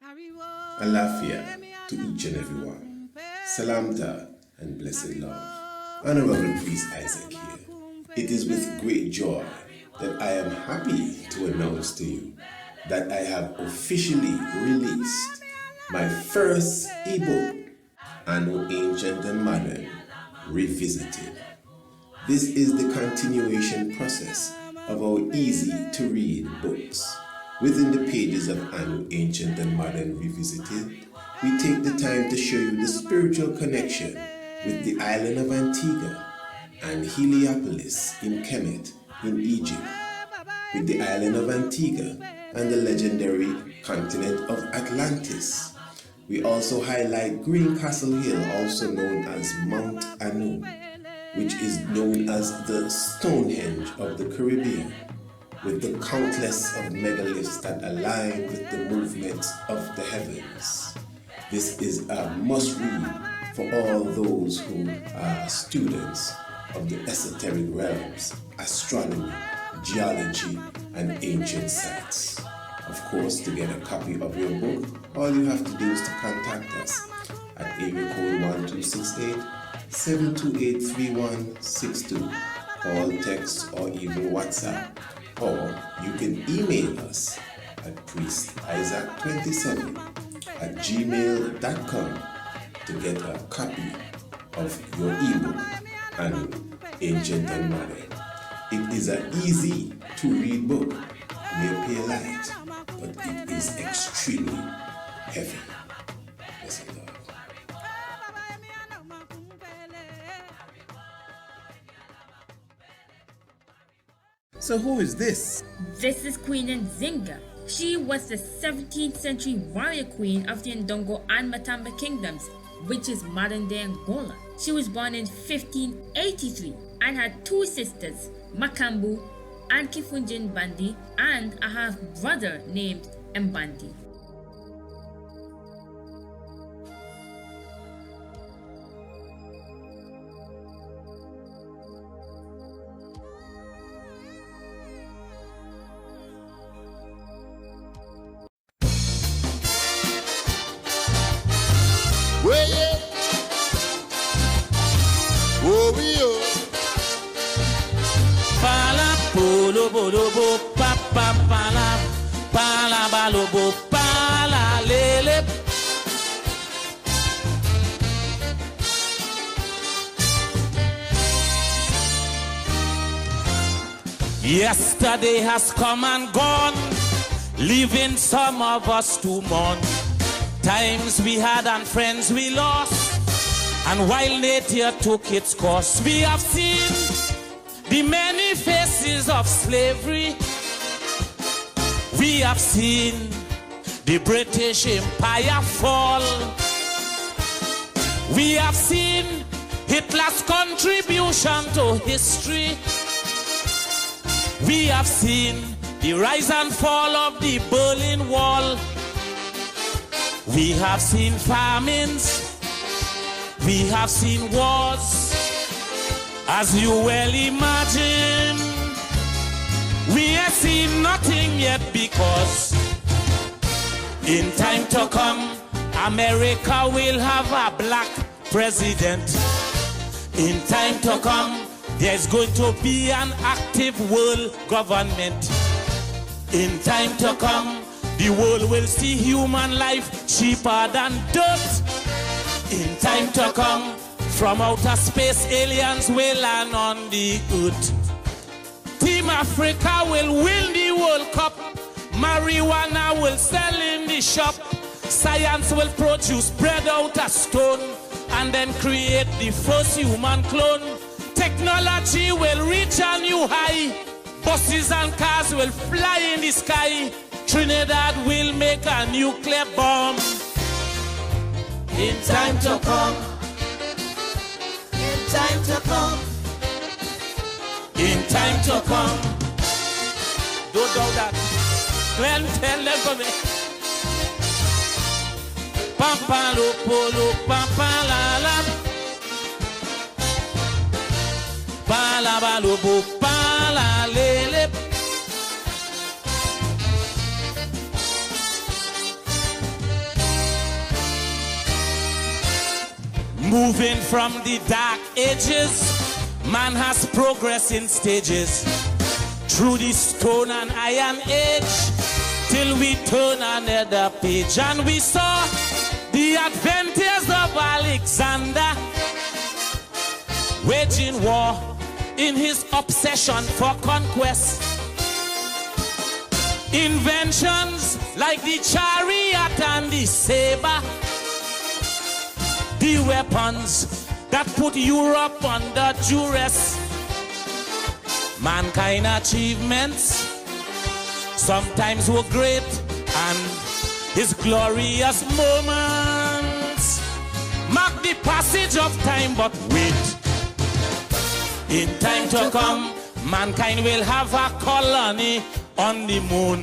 Alafia to each and every one. Salamta and blessed love. Honorable Priest Isaac here. It is with great joy that I am happy to announce to you that I have officially released my first ebook, Anno Ancient and Modern Revisited. This is the continuation process of our easy-to-read books. Within the pages of Anno Ancient and Modern Revisited, we take the time to show you the spiritual connection with the island of Antigua and Heliopolis in Kemet in Egypt, with the island of Antigua and the legendary continent of Atlantis. We also highlight Greencastle Hill, also known as Mount Anu, which is known as the Stonehenge of the Caribbean, with the countless of megaliths that align with the movements of the heavens. This is a must-read for all those who are students of the esoteric realms, astronomy, geology, and ancient sites. Of course, to get a copy of your book, all you have to do is to contact us at area code 1268-728-3162, call, text, or even WhatsApp. Or you can email us at priestisaac27@gmail.com to get a copy of your ebook, Anno Ancient and Modern. It is an easy to read book, may appear light, but it is extremely heavy. Blessed love. So who is this? This is Queen Nzinga. She was the 17th century warrior queen of the Ndongo and Matamba kingdoms, which is modern-day Angola. She was born in 1583 and had two sisters, Makambu and Kifunjin Bandi, and a half-brother named Mbandi. Yesterday has come and gone, leaving some of us to mourn. Times we had and friends we lost, and while nature took its course, we have seen the many faces of slavery. We have seen the British Empire fall. We have seen Hitler's contribution to history. We have seen the rise and fall of the Berlin Wall. We have seen famines. We have seen wars. As you well imagine, we have seen nothing yet, because in time to come, America will have a black president. In time to come, there's going to be an active world government. In time to come, the world will see human life cheaper than dirt. In time to come, from outer space, aliens will land on the earth. Team Africa will win the World Cup. Marijuana will sell in the shop. Science will produce bread out of stone and then create the first human clone. Technology will reach a new high. Buses and cars will fly in the sky. Trinidad will make a nuclear bomb. In time to come. In time to come. In time to come. Don't doubt that. Glenn, tell them for me. Pampa lo polo, pampa la la. Pala balobo, pala lele. Moving from the dark ages, man has progressed in stages. Through the stone and iron age, till we turn another page. And we saw the adventures of Alexander, waging war in his obsession for conquest. Inventions like the chariot and the saber, the weapons that put Europe under duress. Mankind achievements sometimes were great, and his glorious moments mark the passage of time. But wait, in time to come, mankind will have a colony on the moon.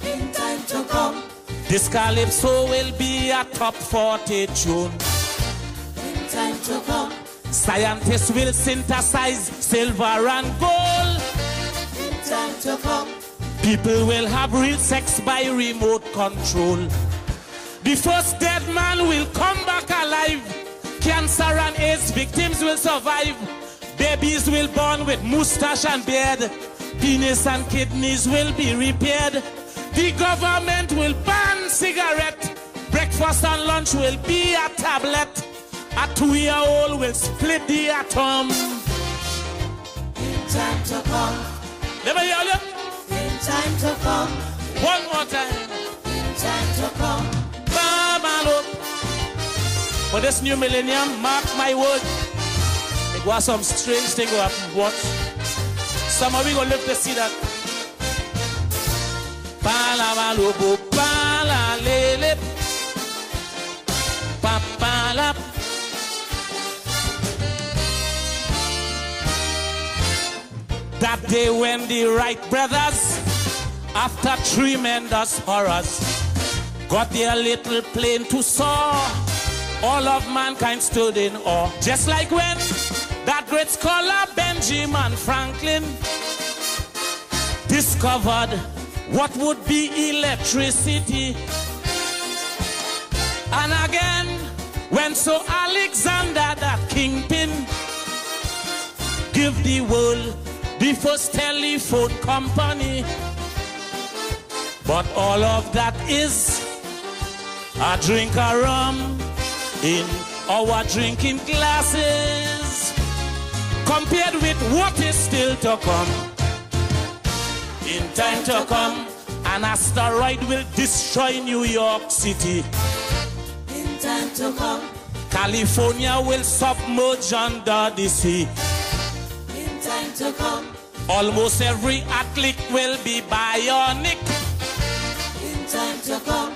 In time to come, this calypso will be a top 40 tune. in time to come, Scientists will synthesize silver and gold. in time to come, People will have real sex by remote control. The first dead man will come back alive. Cancer and AIDS victims will survive. Babies will born with mustache and beard. Penis and kidneys will be repaired. The government will ban cigarette. Breakfast and lunch will be a tablet. A 2-year-old will split the atom. in time to come, Let me hear you. in time to come, One more time. in time to come, Babalo. For this new millennium, mark my word, it was some strange thing will happen. Watch. Some of we gonna live to see that. Palabalo, pala lele, papala. That day when the Wright brothers, after tremendous horrors, got their little plane to soar, all of mankind stood in awe. Just like when that great scholar Benjamin Franklin discovered what would be electricity. And again, when so Alexander, that kingpin, give the world the first telephone company. But all of that is a drink of rum in our drinking glasses, compared with what is still to come. In time to come, an asteroid will destroy New York City. in time to come, California will submerge under the sea. in time to come, Almost every athlete will be bionic. in time to come,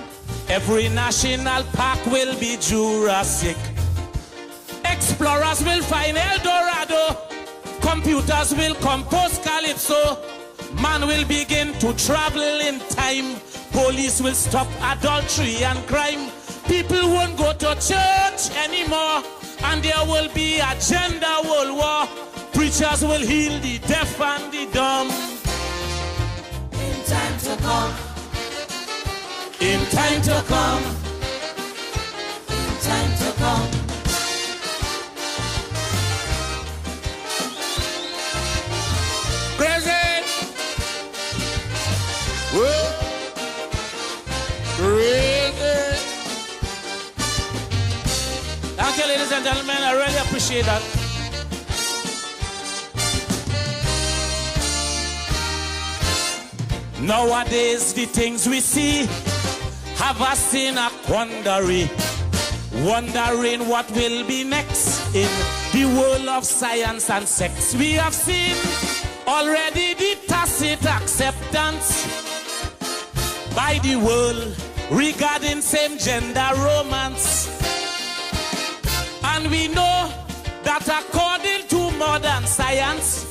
Every national park will be Jurassic. Explorers will find El Dorado. Computers will compose Calypso. Man will begin to travel in time. Police will stop adultery and crime. People won't go to church anymore, and there will be a gender world war. Preachers will heal the deaf and the dumb. in time to come, In time to come, in time to come, crazy. Whoa. Crazy. Thank you, ladies and gentlemen. I really appreciate that. Nowadays, the things we see have us in a quandary, wondering what will be next in the world of science and sex. We have seen already the tacit acceptance by the world regarding same-gender romance. And we know that according to modern science,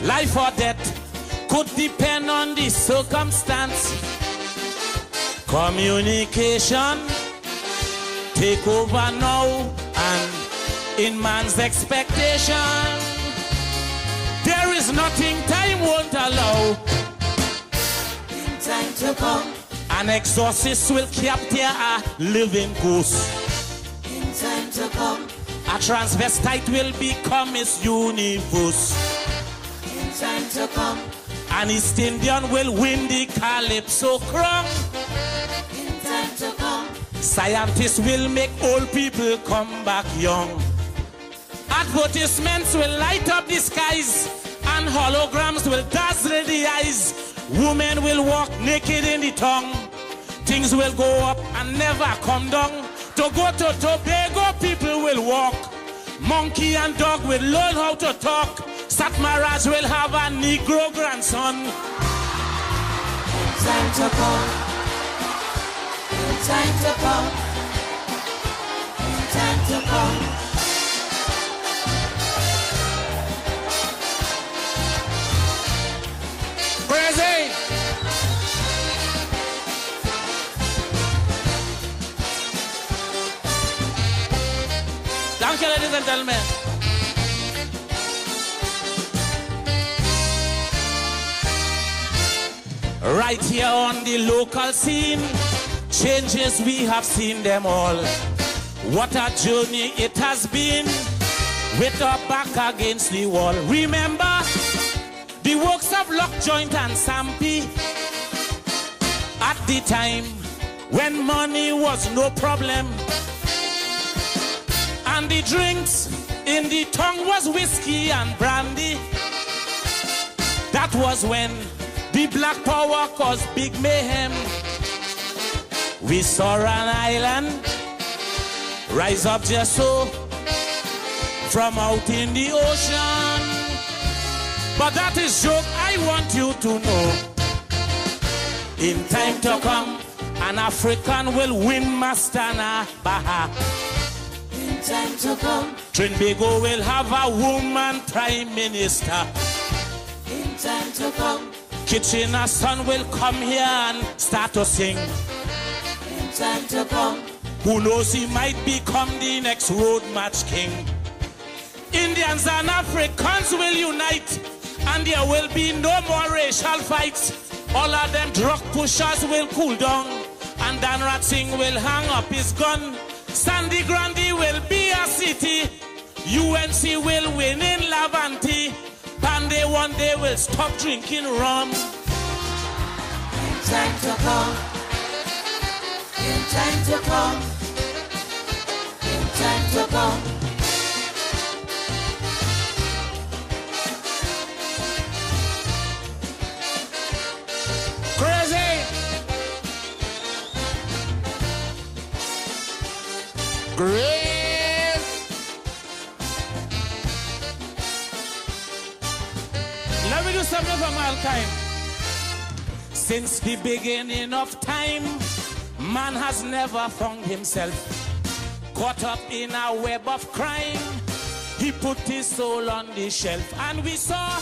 life or death could depend on the circumstance. Communication take over now, and in man's expectation, there is nothing time won't allow. in time to come, An exorcist will capture a living ghost. in to come. A transvestite will become Miss Universe. In time to come. An East Indian will win the Calypso crown. In time to come. Scientists will make old people come back young. Advertisements will light up the skies, and holograms will dazzle the eyes. Women will walk naked in the tongue. Things will go up and never come down. To go to Tobago, people will walk. Monkey and dog will learn how to talk. Satmaraj will have a Negro grandson. In time to come. In time to come. In time to come. Crazy! Thank you, ladies and gentlemen. Right here on the local scene, changes we have seen them all. What a journey it has been, with our back against the wall. Remember the works of Lockjoint and Sampy at the time when money was no problem, and the drinks in the tongue was whiskey and brandy. That was when the Black Power caused big mayhem. We saw an island rise up just so from out in the ocean. But that is joke, I want you to know. In time to come, an African will win Mastana Baha. In time to come. Trinbago will have a woman prime minister. In time to come. Kitchener's son will come here and start to sing. In time to come. Who knows, he might become the next road match king. Indians and Africans will unite, and there will be no more racial fights. All of them drug pushers will cool down, and Dan Rat Singh will hang up his gun. Sandy Grande will be a city. UNC will win in Lavanti. Pandey one day will stop drinking rum. In time to come. In time to come. In time to come. Crazy! Great! Let me do something for mankind. Since the beginning of time, man has never found himself caught up in a web of crime. He put his soul on the shelf, and we saw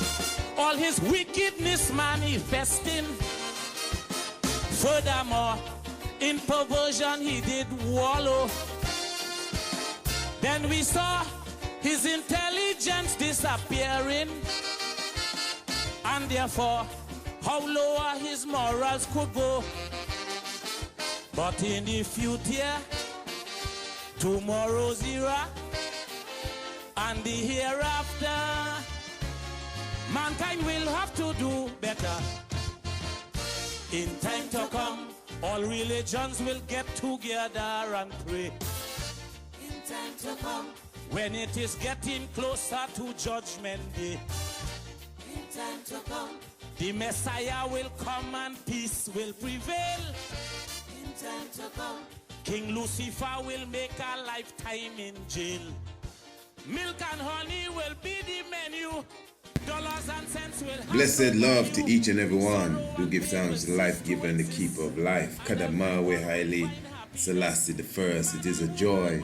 all his wickedness manifesting. Furthermore, in perversion he did wallow. Then we saw his intelligence disappearing, and therefore how lower his morals could go. But in the future, tomorrow's era, and the hereafter, mankind will have to do better. In time to come, all religions will get together and pray. In time to come. When it is getting closer to Judgment Day, In time to come. the Messiah will come and peace will prevail. In time to come. King Lucifer will make a lifetime in jail. Milk and honey will be the menu. Dollars and cents will have Blessed love to each and every one who give thanks to the life giver and the keeper of life. Kadamawe Haile Selassie the first. It is a joy,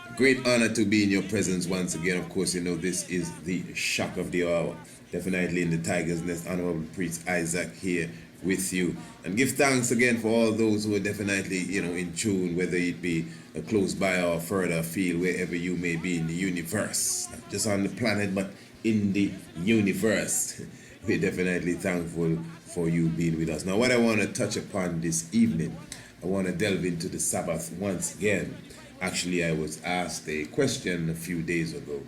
a great honor to be in your presence once again. Of course, you know this is the shock of the hour. Definitely in the Tiger's Nest, Honorable Priest Isaac here with you. And give thanks again for all those who are definitely, in tune, whether it be close by or further afield, wherever you may be in the universe. Not just on the planet, but in the universe. We're definitely thankful for you being with us. Now, what I want to touch upon this evening, I want to delve into the Sabbath once again. Actually, I was asked a question a few days ago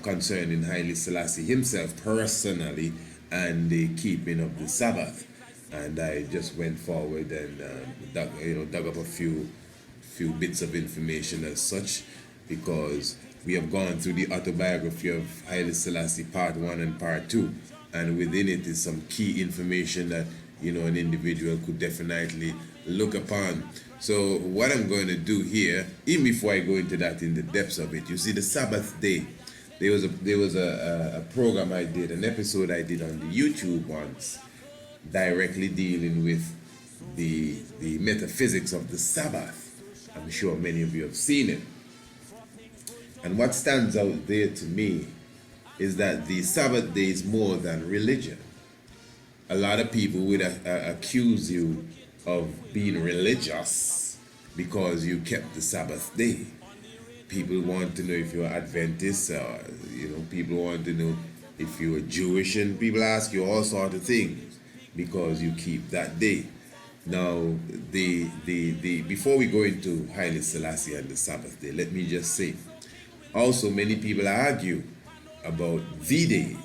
concerning Haile Selassie himself personally and the keeping of the Sabbath. And I just went forward and dug up a few bits of information as such, because we have gone through the autobiography of Haile Selassie part 1 and part 2, and within it is some key information that an individual could definitely look upon. So what I'm going to do here, even before I go into that in the depths of it, you see the Sabbath day, there was a program I did, an episode I did on the YouTube once, directly dealing with the metaphysics of the Sabbath. I'm sure many of you have seen it. And what stands out there to me is that the Sabbath day is more than religion. A lot of people would accuse you of being religious because you kept the Sabbath day. People want to know if you're Adventist, or people want to know if you're Jewish, and people ask you all sorts of things because you keep that day. Now, before we go into Haile Selassie and the Sabbath day, let me just say, also many people argue about the day,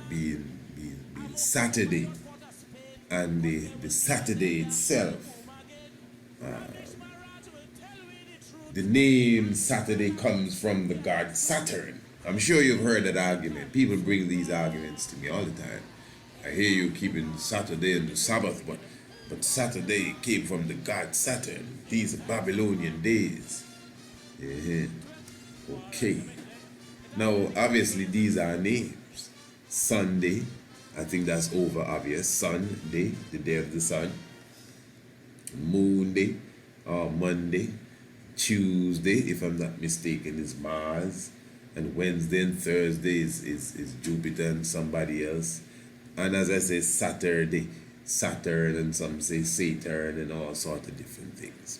being Saturday, and the Saturday itself. The name Saturday comes from the god Saturn. I'm sure you've heard that argument. People bring these arguments to me all the time. I hear you keeping Saturday and the Sabbath, but Saturday came from the god Saturn. These are Babylonian days. Okay. Now, obviously, these are names. Sunday, I think that's over obvious. Sunday, the day of the sun. Moon day, or Monday. Tuesday, if I'm not mistaken, is Mars. And Wednesday and Thursday is Jupiter and somebody else. And as I say, Saturday, Saturn, and some say Saturn, and all sorts of different things.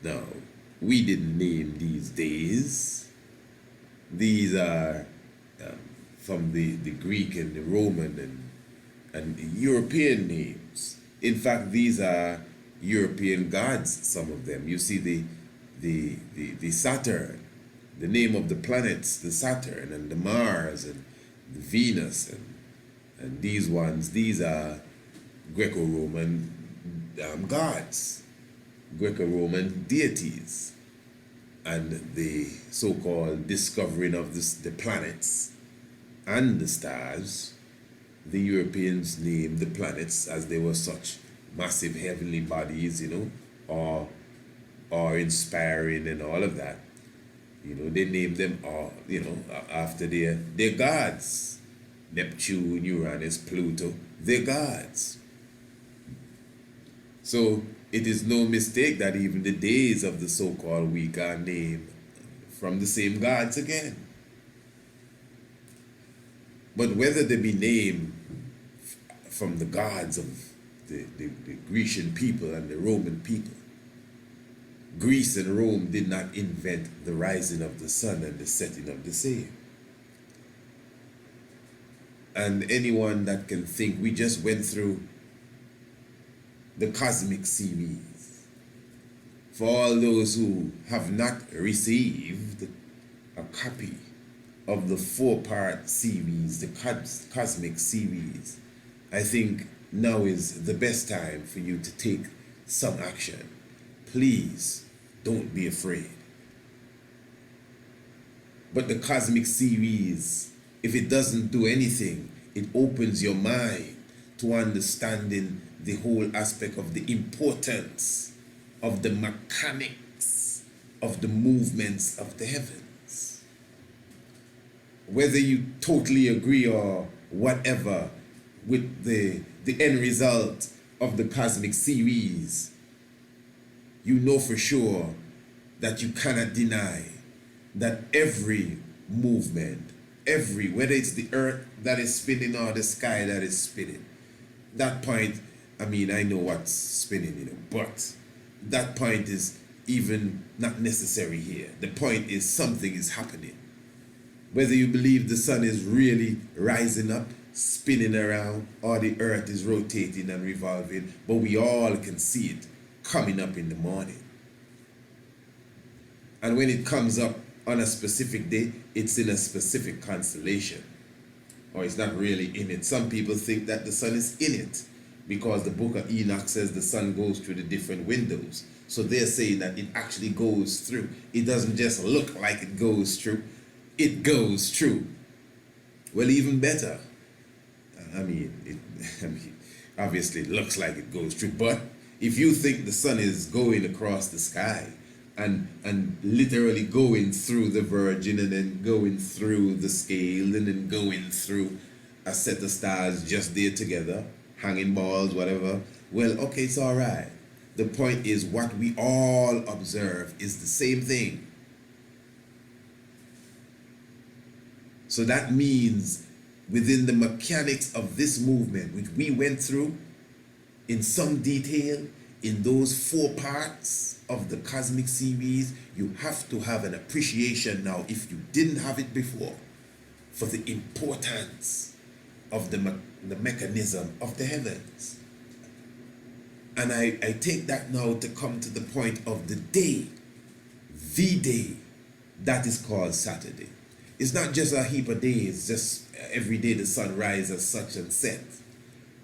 Now, we didn't name these days. These are from the Greek and the Roman and the European names. In fact, these are European gods, some of them. You see the Saturn, the name of the planets, the Saturn and the Mars and the Venus and these ones, these are Greco-Roman gods, Greco-Roman deities. And the so-called discovering of the planets and the stars, the Europeans named the planets as they were such massive heavenly bodies, or inspiring and all of that. They named them all, after their gods. Neptune, Uranus, Pluto, they're gods. So it is no mistake that even the days of the so-called week are named from the same gods again. But whether they be named from the gods of the Grecian people and the Roman people, Greece and Rome did not invent the rising of the sun and the setting of the same. And anyone that can think, we just went through the cosmic series. For all those who have not received a copy of the 4-part series, the cosmic series, I think now is the best time for you to take some action. Please don't be afraid. But the cosmic series, if it doesn't do anything, it opens your mind to understanding the whole aspect of the importance of the mechanics of the movements of the heavens. Whether you totally agree or whatever with the end result of the cosmic series, you know for sure that you cannot deny that every movement, whether it's the earth that is spinning or the sky that is spinning, that point, I know what's spinning, but that point is even not necessary here. The point is something is happening. Whether you believe the sun is really rising up, spinning around, or the earth is rotating and revolving, but we all can see it coming up in the morning. And when it comes up on a specific day, it's in a specific constellation. Or it's not really in it. Some people think that the sun is in it because the book of Enoch says the sun goes through the different windows. So they're saying that it actually goes through. It doesn't just look like it goes through. It goes through. Well, even better. I mean, obviously it looks like it goes through, but if you think the sun is going across the sky and literally going through the Virgin and then going through the scale and then going through a set of stars just there together, hanging balls, whatever, well, okay, it's all right. The point is what we all observe is the same thing. So that means within the mechanics of this movement, which we went through in some detail, in those 4 parts of the cosmic series, you have to have an appreciation now, if you didn't have it before, for the importance of the mechanism of the heavens. And I take that now to come to the point of the day that is called Saturday. It's not just a heap of days, just every day the sun rises such and set.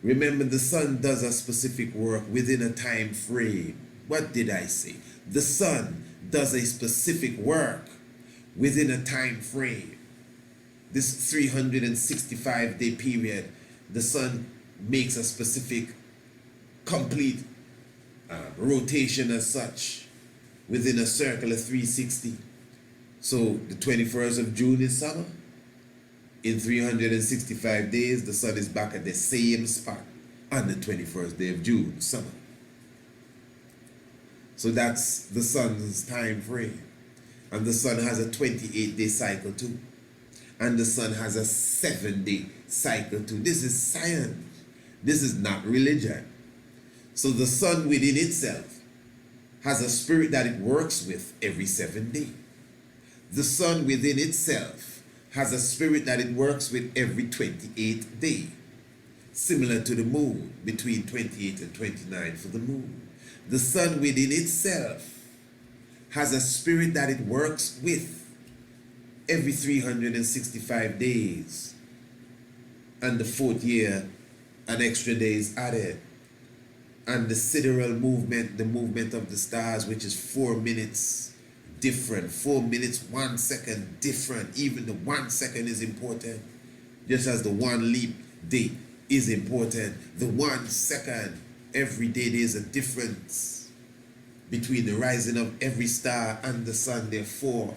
Remember, the sun does a specific work within a time frame. What did I say? The sun does a specific work within a time frame. This 365-day period, the sun makes a specific, complete rotation as such within a circle of 360. So the 21st of June is summer. In 365 days, the sun is back at the same spot on the 21st day of June, summer. So that's the sun's time frame. And the sun has a 28-day cycle too. And the sun has a 7-day cycle too. This is science. This is not religion. So the sun within itself has a spirit that it works with every 7 days. The sun within itself has a spirit that it works with every 28th day. Similar to the moon, between 28 and 29 for the moon. The sun within itself has a spirit that it works with every 365 days. And the 4th year, an extra day is added. And the sidereal movement, the movement of the stars, which is 4 minutes different, 4 minutes, 1 second different. Even the 1 second is important, just as the 1 leap day is important. The 1 second every day, there's a difference between the rising of every star and the sun. Therefore,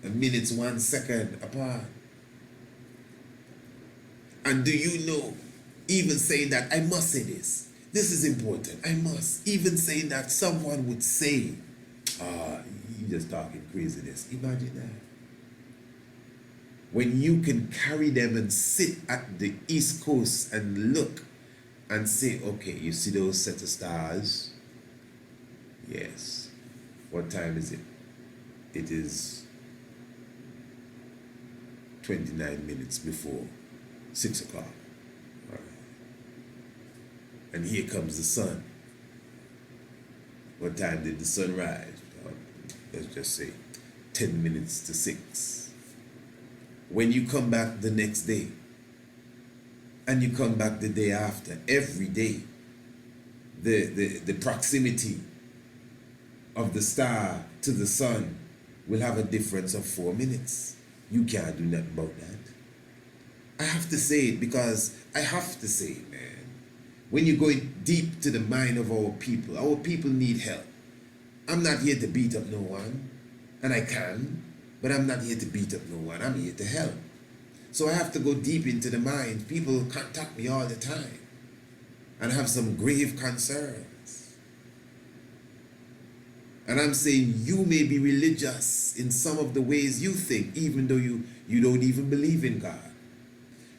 a minute's 1 second apart. And do you know, even saying that, I must say this is important, I must, even saying that, someone would say, you just talking craziness. Imagine that. When you can carry them and sit at the East Coast and look and say, okay, you see those set of stars? Yes. What time is it? It is 29 minutes before 6 o'clock. All right. And here comes the sun. What time did the sun rise? Let's just say 10 minutes to 6. When you come back the next day, and you come back the day after, every day, the proximity of the star to the sun will have a difference of 4 minutes. You can't do nothing about that. I have to say it because I have to say it, man. When you go deep to the mind of our people need help. I'm not here to beat up no one, and I can, but I'm not here to beat up no one. I'm here to help. So I have to go deep into the mind. People contact me all the time and have some grave concerns. And I'm saying you may be religious in some of the ways you think, even though you don't even believe in God.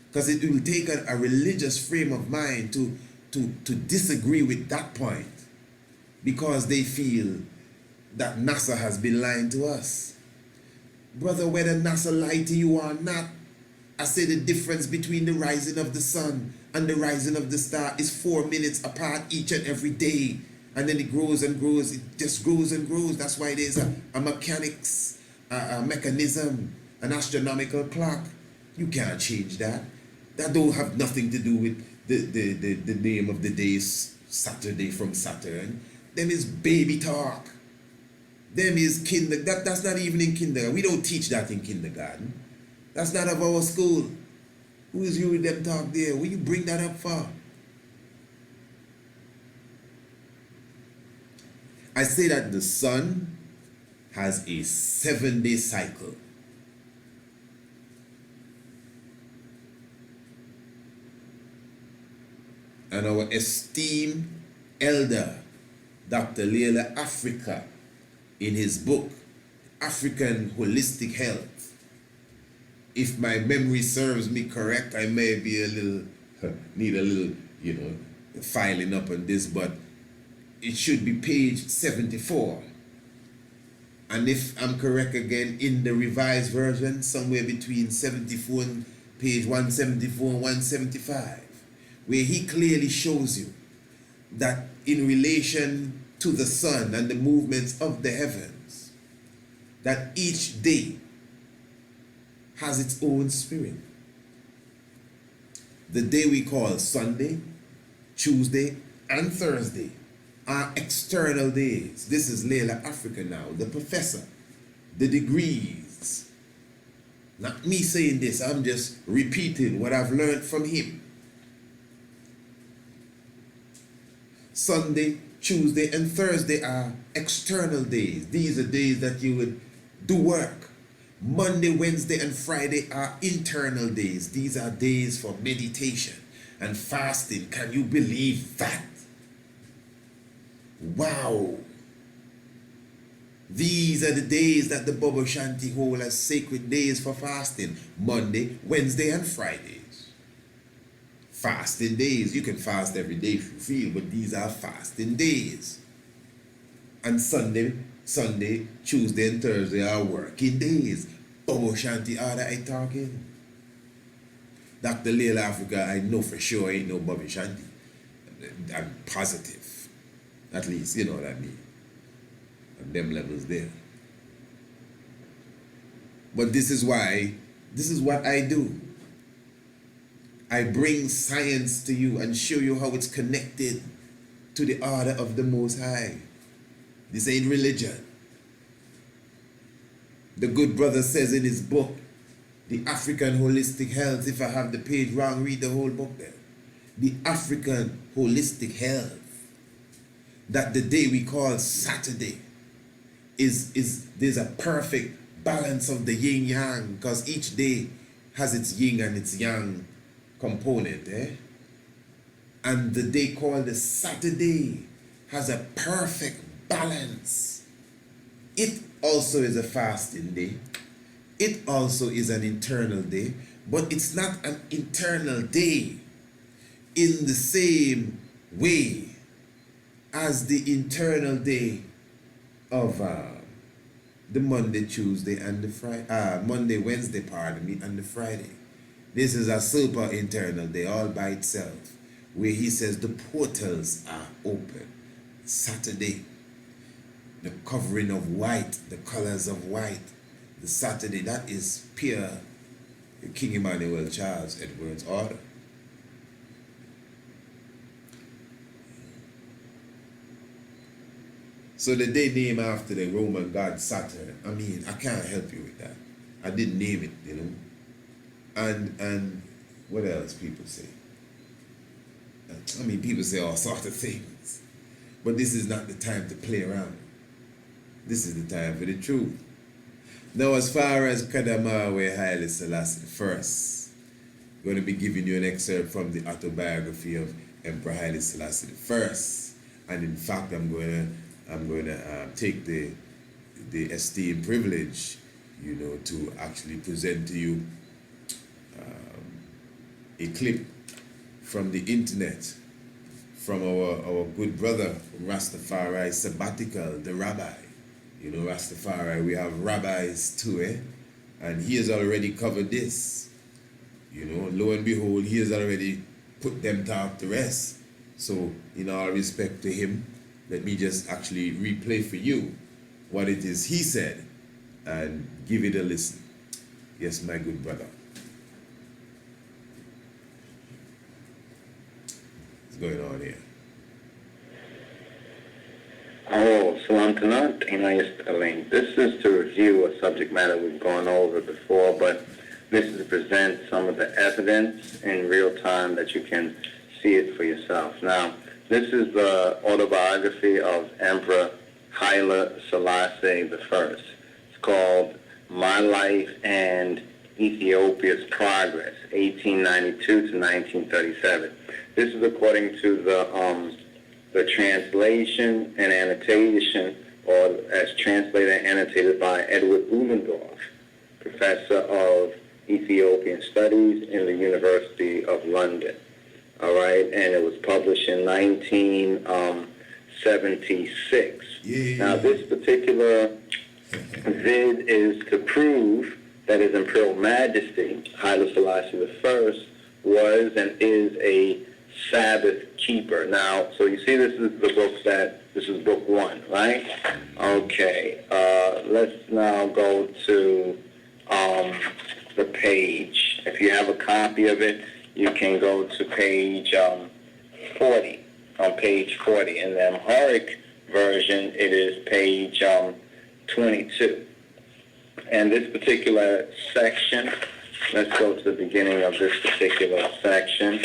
Because it will take a religious frame of mind to disagree with that point, because they feel that NASA has been lying to us. Brother, whether NASA lied to you or not, I say the difference between the rising of the sun and the rising of the star is 4 minutes apart each and every day. And then it grows and grows, it just grows and grows. That's why there's a mechanics, a mechanism, an astronomical clock. You can't change that. That don't have nothing to do with the name of the day, Saturday from Saturn. Them is baby talk. Them is that's not even in kindergarten. We don't teach that in kindergarten. That's not of our school. Who is you with them talk there? Will you bring that up for? I say that the sun has a 7-day cycle. And our esteemed elder, Dr. Haile Africa, in his book, African Holistic Health, if my memory serves me correct, I may be need a little, filing up on this, but it should be page 74. And if I'm correct again, in the revised version, somewhere between 74 and page 174 and 175, where he clearly shows you that in relation to the sun and the movements of the heavens, that each day has its own spirit. The day we call Sunday, Tuesday, and Thursday are external days. This is Haile Africa now, the professor, the degrees. Not me saying this, I'm just repeating what I've learned from him. Sunday, Tuesday, and Thursday are external days. These are days that you would do work. Monday, Wednesday, and Friday are internal days. These are days for meditation and fasting. Can you believe that? Wow. These are the days that the Bobo Shanti hold as sacred days for fasting. Monday, Wednesday, and Fridays. Fasting days. You can fast every day if you feel, but these are fasting days. And Sunday, Tuesday, and Thursday are working days. Bobo Shanti order I talking. Dr. Haile Africa, I know for sure ain't no Bobo Shanti. I'm positive. At least, you know what I mean. On them levels there. But this is what I do. I bring science to you and show you how it's connected to the order of the Most High. This ain't religion. The good brother says in his book, The African Holistic Health, if I have the page wrong, read the whole book there. The African Holistic Health, that the day we call Saturday there's a perfect balance of the yin yang, because each day has its yin and its yang component, and the day called the Saturday has a perfect balance. It also is a fasting day. It also is an internal day, but it's not an internal day in the same way as the internal day of the Monday, Tuesday, and the Friday, Monday, Wednesday, and the Friday. This is a super internal day all by itself, where he says the portals are open. Saturday, the covering of white, the colors of white. The Saturday, that is pure King Emmanuel Charles Edward's order. So the day named after the Roman god Saturn, I mean, I can't help you with that. I didn't name it, you know. And what else people say? I mean, people say all sorts of things. But this is not the time to play around. This is the time for the truth. Now, as far as Kadamawe Haile Selassie first, I'm going to be giving you an excerpt from the autobiography of Emperor Haile Selassie first. And in fact, I'm going to take the esteemed privilege, you know, to actually present to you a clip from the internet from our good brother Rastafari Sabbatical, the rabbi. You know, Rastafari, we have rabbis too, and he has already covered this. You know, lo and behold, he has already put them to rest. So, in all respect to him, let me just actually replay for you what it is he said and give it a listen. Yes, my good brother. What's going on here? Oh, Salam Tanat, this is to review a subject matter we've gone over before, but this is to present some of the evidence in real time that you can see it for yourself. Now, this is the autobiography of Emperor Haile Selassie I. It's called My Life and Ethiopia's Progress, 1892 to 1937. This is according to the translation and annotation, or as translated and annotated by Edward Uhlendorf, professor of Ethiopian Studies in the University of London. All right, and it was published in 1976. Now, this particular vid is to prove that His Imperial Majesty, Haile Selassie I, was and is a Sabbath keeper. Now, so you see this is the book this is book 1, right? Okay, let's now go to the page. If you have a copy of it, you can go to page 40, on page 40. In the Amharic version, it is page 22. And this particular section, let's go to the beginning of this particular section.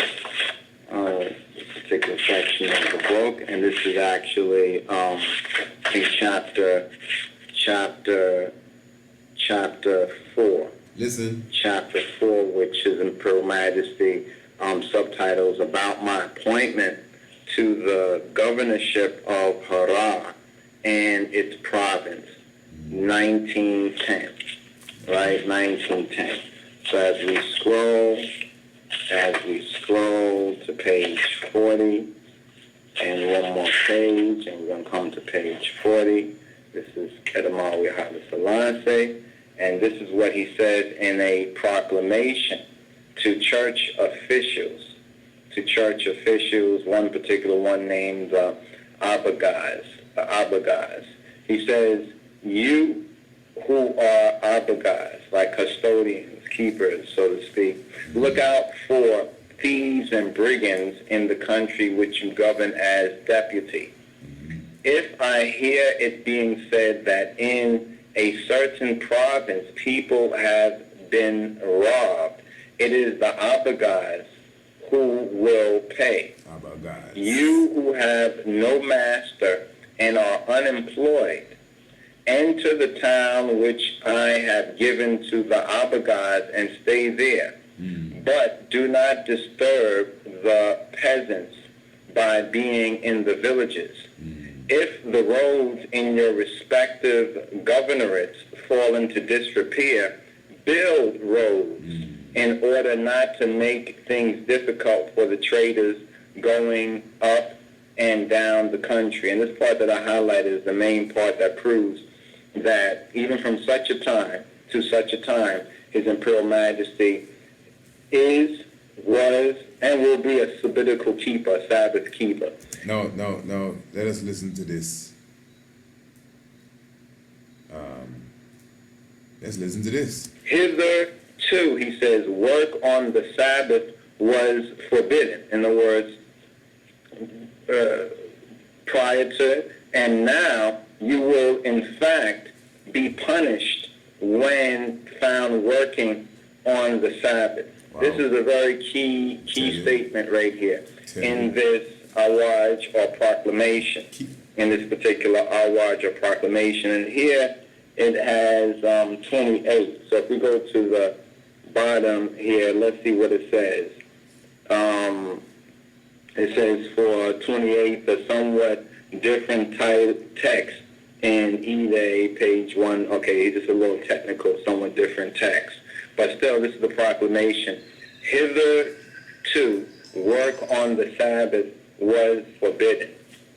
This particular section of the book, and this is actually in chapter 4. Listen. Chapter 4, which is Imperial Majesty, subtitles about my appointment to the governorship of Harar and its province, 1910, right, 1910. So as we scroll to page 40, and one more page, and we're going to come to page 40. This is Kedamawi Haile Selassie, and this is what he says in a proclamation to church officials. One particular one named Abagaz. He says, "You who are Abagaz, like custodians, keepers, so to speak, look out for thieves and brigands in the country which you govern as deputy. If I hear it being said that in a certain province people have been robbed, it is the Abagaz who will pay. Abagaz. You who have no master and are unemployed, enter the town which I have given to the Abagaz and stay there. But do not disturb the peasants by being in the villages. If the roads in your respective governorates fall into disrepair, build roads in order not to make things difficult for the traders going up and down the country." And this part that I highlighted is the main part that proves that even from such a time to such a time, His Imperial Majesty is, was, and will be a sabbatical keeper, a Sabbath keeper. No. Let us listen to this. Let's listen to this. Hitherto, he says, work on the Sabbath was forbidden. In other words, prior to it, and now you will in fact be punished when found working on the Sabbath. Wow. This is a very key statement right here in this awaj or proclamation, in this particular awaj or proclamation. And here it has 28. So if we go to the bottom here, let's see what it says. It says for 28, the somewhat different text in Ede, page 1. Okay, just a little technical, somewhat different text. But still, this is the proclamation. Hitherto, work on the Sabbath was forbidden.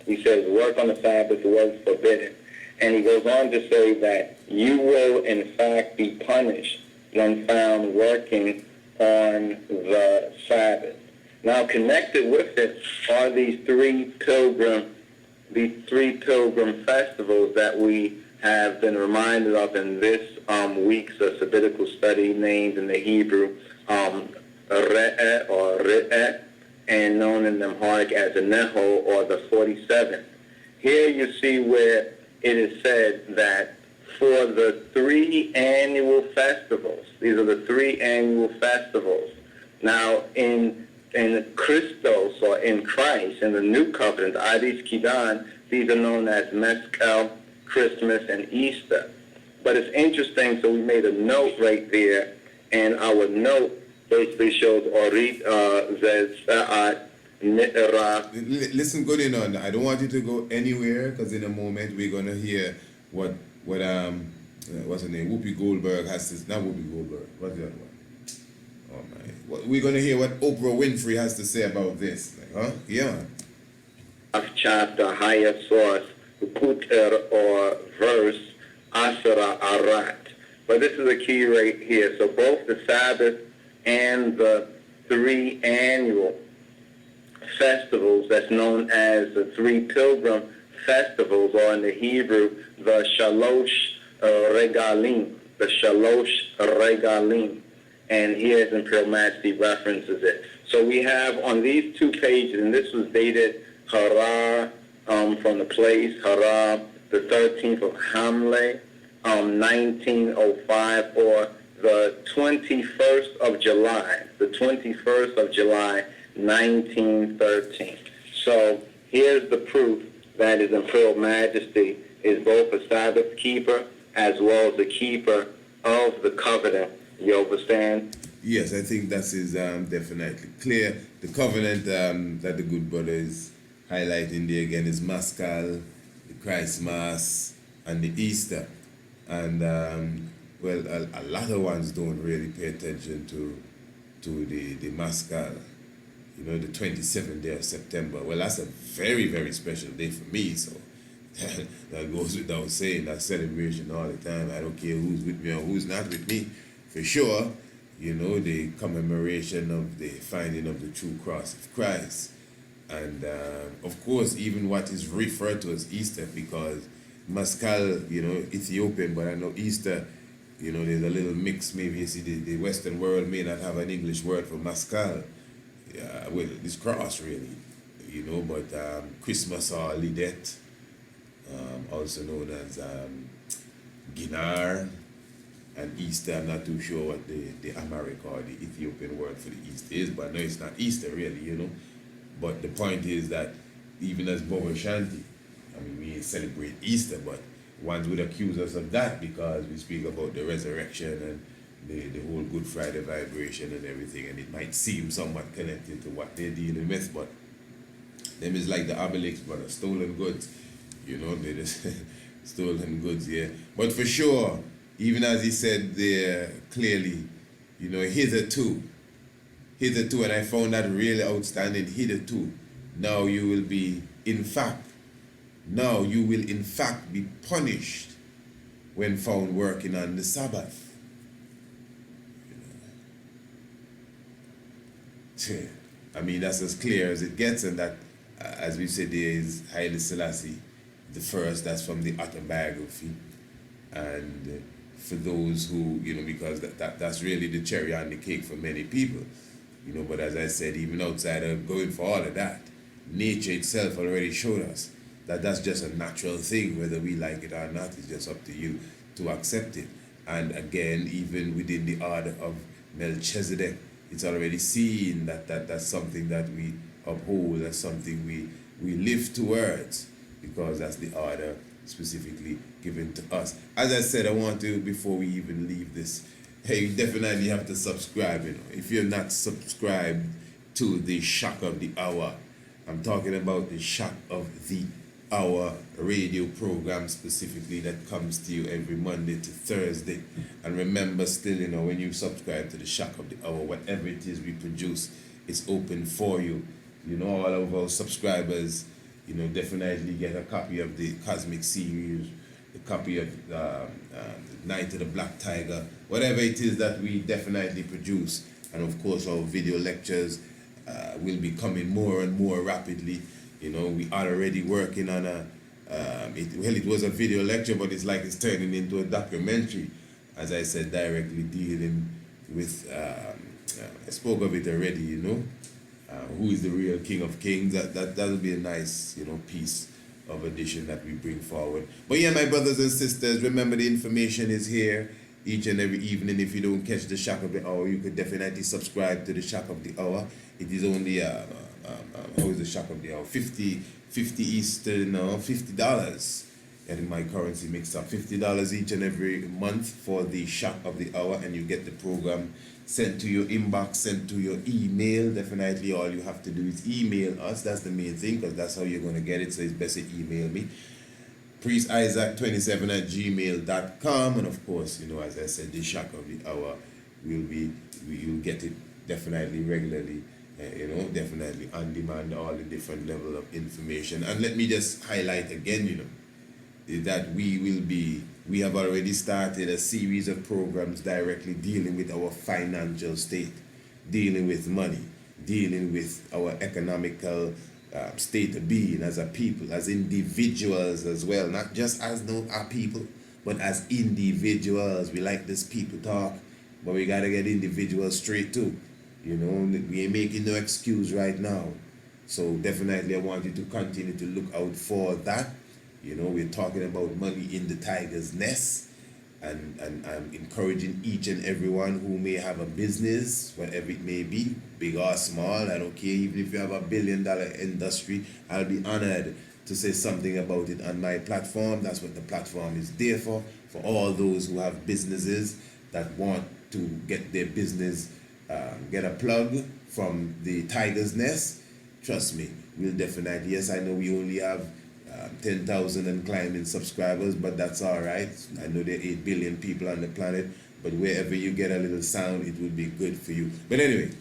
He says work on the Sabbath was forbidden. And he goes on to say that you will, in fact, be punished when found working on the Sabbath. Now, connected with it are these three pilgrim the three pilgrim festivals that we have been reminded of in this week's sabbatical study, named in the Hebrew Re'eh or Re'eh, and known in the Amharic as the Neho or the 47. Here you see where it is said that for the three annual festivals, these are the three annual festivals. Now in Christos, or in Christ, in the New Covenant, Adis Kidan, these are known as Mezcal, Christmas, and Easter. But it's interesting, so we made a note right there, and our note basically shows Orit Zeza'at Nitara. Listen good in on. I don't want you to go anywhere, because in a moment we're going to hear what what's her name? Whoopi Goldberg has to, not Whoopi Goldberg, what's the other one? Oh my, we're going to hear what Oprah Winfrey has to say about this. Huh? Yeah. Chapter, higher source, Kuter or verse, Asara Arat. But this is the key right here. So both the Sabbath and the three annual festivals that's known as the three pilgrim festivals, or in the Hebrew, the Shalosh Regalim, the Shalosh Regalim. And here is Imperial Majesty references it. So we have on these two pages, and this was dated Harar, from the place Harar, the 13th of Hamle, 1905, or the 21st of July, 1913. So here's the proof that His Imperial Majesty is both a Sabbath keeper as well as the keeper of the covenant. You understand? Yes, I think that is definitely clear. The covenant that the good brother is highlighting there again is Maskal, the Christ Mass, and the Easter. And well, a lot of ones don't really pay attention to the Maskal, you know, the 27th day of September. Well, that's a very, very special day for me, so that goes without saying. That celebration all the time. I don't care who's with me or who's not with me. For sure, you know, the commemoration of the finding of the true cross of Christ. And of course, even what is referred to as Easter, because Maskal, you know, Ethiopian, but I know Easter, you know, there's a little mix. Maybe you see the Western world may not have an English word for Maskal. Well, this cross really, you know, but Christmas or Lidet, also known as Ginar, and Easter, I'm not too sure what the Amharic or the Ethiopian word for the Easter is, but no, it's not Easter really, you know. But the point is that even as Bobo Shanti, I mean, we celebrate Easter, but ones would accuse us of that because we speak about the resurrection and the whole Good Friday vibration and everything, and it might seem somewhat connected to what they're dealing with, but them is like the Obelix brother, stolen goods, you know, they just stolen goods, yeah. But for sure, even as he said there clearly, you know, hitherto, and I found that really outstanding, hitherto, now you will in fact be punished when found working on the Sabbath. I mean, that's as clear as it gets, and that, as we said, there is Haile Selassie the first, that's from the autobiography. And for those who, you know, because that's really the cherry on the cake for many people, you know, but as I said, even outside of going for all of that, nature itself already showed us that that's just a natural thing, whether we like it or not. It's just up to you to accept it. And again, even within the order of Melchizedek, it's already seen that that's something that we uphold, that's something we live towards, because that's the order specifically given to us. As I said, I want to, before we even leave this, hey, you definitely have to subscribe, you know. If you're not subscribed to the Shock of the Hour, I'm talking about the Shock of the Hour radio program specifically that comes to you every Monday to Thursday. And remember still, you know, when you subscribe to the Shock of the Hour, whatever it is we produce, it's open for you. You know, all of our subscribers, you know, definitely get a copy of the Cosmic Series, a copy of Night of the Black Tiger, whatever it is that we definitely produce. And of course, our video lectures will be coming more and more rapidly. You know, we are already working on it was a video lecture, but it's like it's turning into a documentary, as I said, directly dealing with, I spoke of it already, you know, who is the real King of Kings. That'll be a nice, you know, piece of addition that we bring forward. But yeah, my brothers and sisters, remember the information is here each and every evening. If you don't catch the Shock of the Hour, you could definitely subscribe to the Shock of the Hour. It is only, how is the Shock of the Hour? 50 Eastern, $50. Getting my currency mixed up. $50 each and every month for the Shock of the Hour, and you get the program sent to your inbox, sent to your email. Definitely all you have to do is email us. That's the main thing, because that's how you're going to get it. So it's best to email me. priestisaac27@gmail.com. And of course, you know, as I said, the Shock of the Hour you'll get it definitely regularly, you know, definitely on demand, all the different level of information. And let me just highlight again, you know, that we have already started a series of programs directly dealing with our financial state, dealing with money, dealing with our economical state of being as a people, as individuals as well, not just as our people, but as individuals. We like this people talk, but we gotta get individuals straight too. You know, we ain't making no excuse right now. So definitely I want you to continue to look out for that. You know, we're talking about money in the tiger's nest, and I'm encouraging each and everyone who may have a business, whatever it may be, big or small, I don't care, even if you have $1 billion industry, I'll be honored to say something about it on my platform. That's what the platform is there for all those who have businesses that want to get their business, get a plug from the tiger's nest. Trust me, we'll definitely, yes, I know we only have 10,000 and climbing subscribers, but that's all right. I know there are 8 billion people on the planet, but wherever you get a little sound, it will be good for you. But anyway,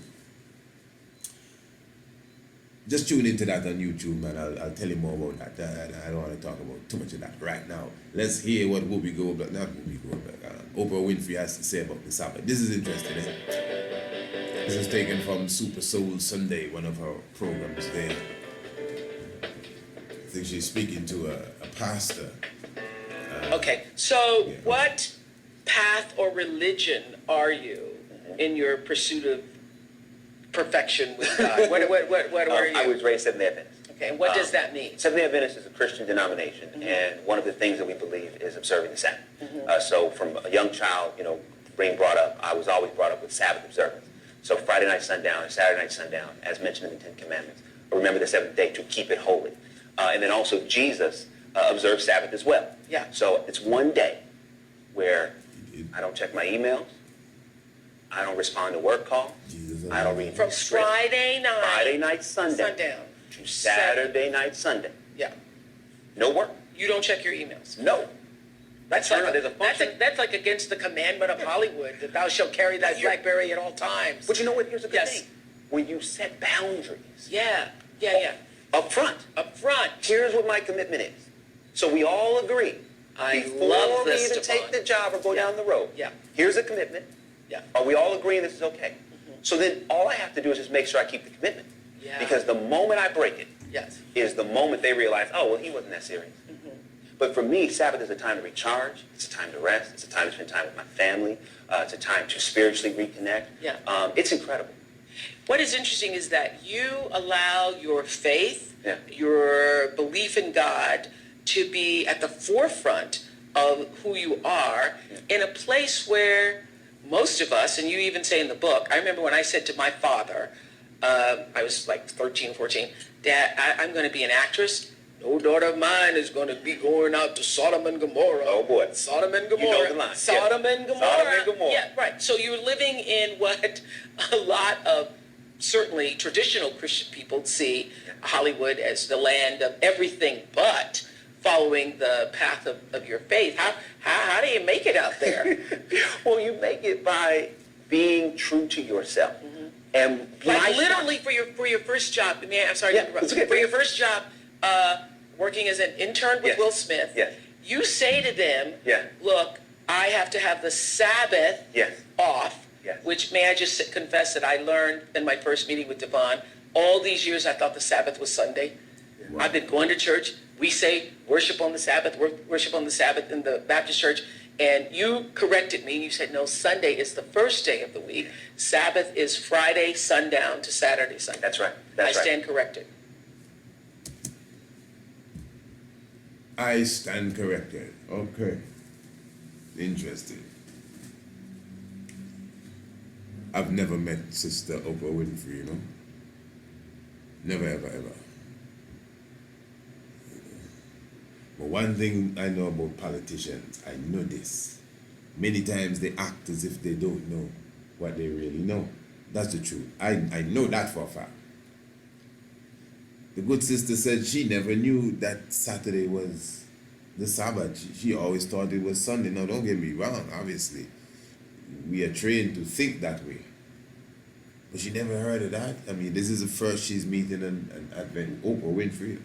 just tune into that on YouTube, man. I'll tell you more about that. I don't want to talk about too much of that right now. Let's hear what Oprah Winfrey has to say about the Sabbath. This is interesting, eh? This is taken from Super Soul Sunday, one of our programs there. I think she's speaking to a pastor. Okay, so what path or religion are you in your pursuit of perfection with God? What are you? I was raised Seventh-day Adventist. Okay, and what does that mean? Seventh-day Adventist is a Christian denomination, and one of the things that we believe is observing the Sabbath. So from a young child, you know, being brought up, I was always brought up with Sabbath observance. So Friday night sundown and Saturday night sundown, as mentioned in the Ten Commandments, remember the seventh day to keep it holy. And then also Jesus observed Sabbath as well. Yeah. So it's one day where I don't check my emails, I don't respond to work calls, I don't read From script. Friday night sundown to Saturday night Sunday. Yeah. No work. You don't check your emails. No. That's like against the commandment of Hollywood that thou shalt carry thy BlackBerry at all times. But you know what? Here's a good Yes. thing. When you set boundaries. Yeah. Up front. Here's what my commitment is. So we all agree. Love this, Before we even take the job or go down the road. Yeah. Here's a commitment. Yeah. Are we all agreeing this is okay? So then all I have to do is just make sure I keep the commitment. Yeah. Because the moment I break it Yes. is the moment they realize, oh, well, he wasn't that serious. But for me, Sabbath is a time to recharge. It's a time to rest. It's a time to spend time with my family. It's a time to spiritually reconnect. Yeah. It's incredible. What is interesting is that you allow your faith, Yeah. your belief in God, to be at the forefront of who you are in a place where most of us, and you even say in the book, I remember when I said to my father, I was like 13, 14, Dad, I'm going to be an actress. No daughter of mine is going to be going out to Sodom and Gomorrah. Oh, boy. Sodom and Gomorrah. You know the line. Sodom Yeah. and Gomorrah. Sodom and Gomorrah. Yeah, right. So you're living in what a lot of certainly traditional Christian people see Hollywood as the land of everything but following the path of your faith. How do you make it out there? Well, you make it by being true to yourself. And Like literally for your first job. I'm sorry to interrupt. it's okay. For your first job, working as an intern with Yes. Will Smith, Yes. you say to them, Yeah. look, I have to have the Sabbath Yes. off, Yes. which may I just confess that I learned in my first meeting with Devon. All these years I thought the Sabbath was Sunday. Wow. I've been going to church. We say worship on the Sabbath, worship on the Sabbath in the Baptist church. And you corrected me. You said, no, Sunday is the first day of the week. Sabbath is Friday sundown to Saturday sundown. That's right. That's I right. stand corrected. I stand corrected. Okay. Interesting. I've never met Sister Oprah Winfrey, you know? Never, ever, ever. But one thing I know about politicians, I know this. Many times they act as if they don't know what they really know. That's the truth. I know that for a fact. The good sister said she never knew that Saturday was the Sabbath. She always thought it was Sunday. Now, don't get me wrong, obviously. We are trained to think that way. But she never heard of that. I mean, this is the first she's meeting an Advent. Oprah Winfrey.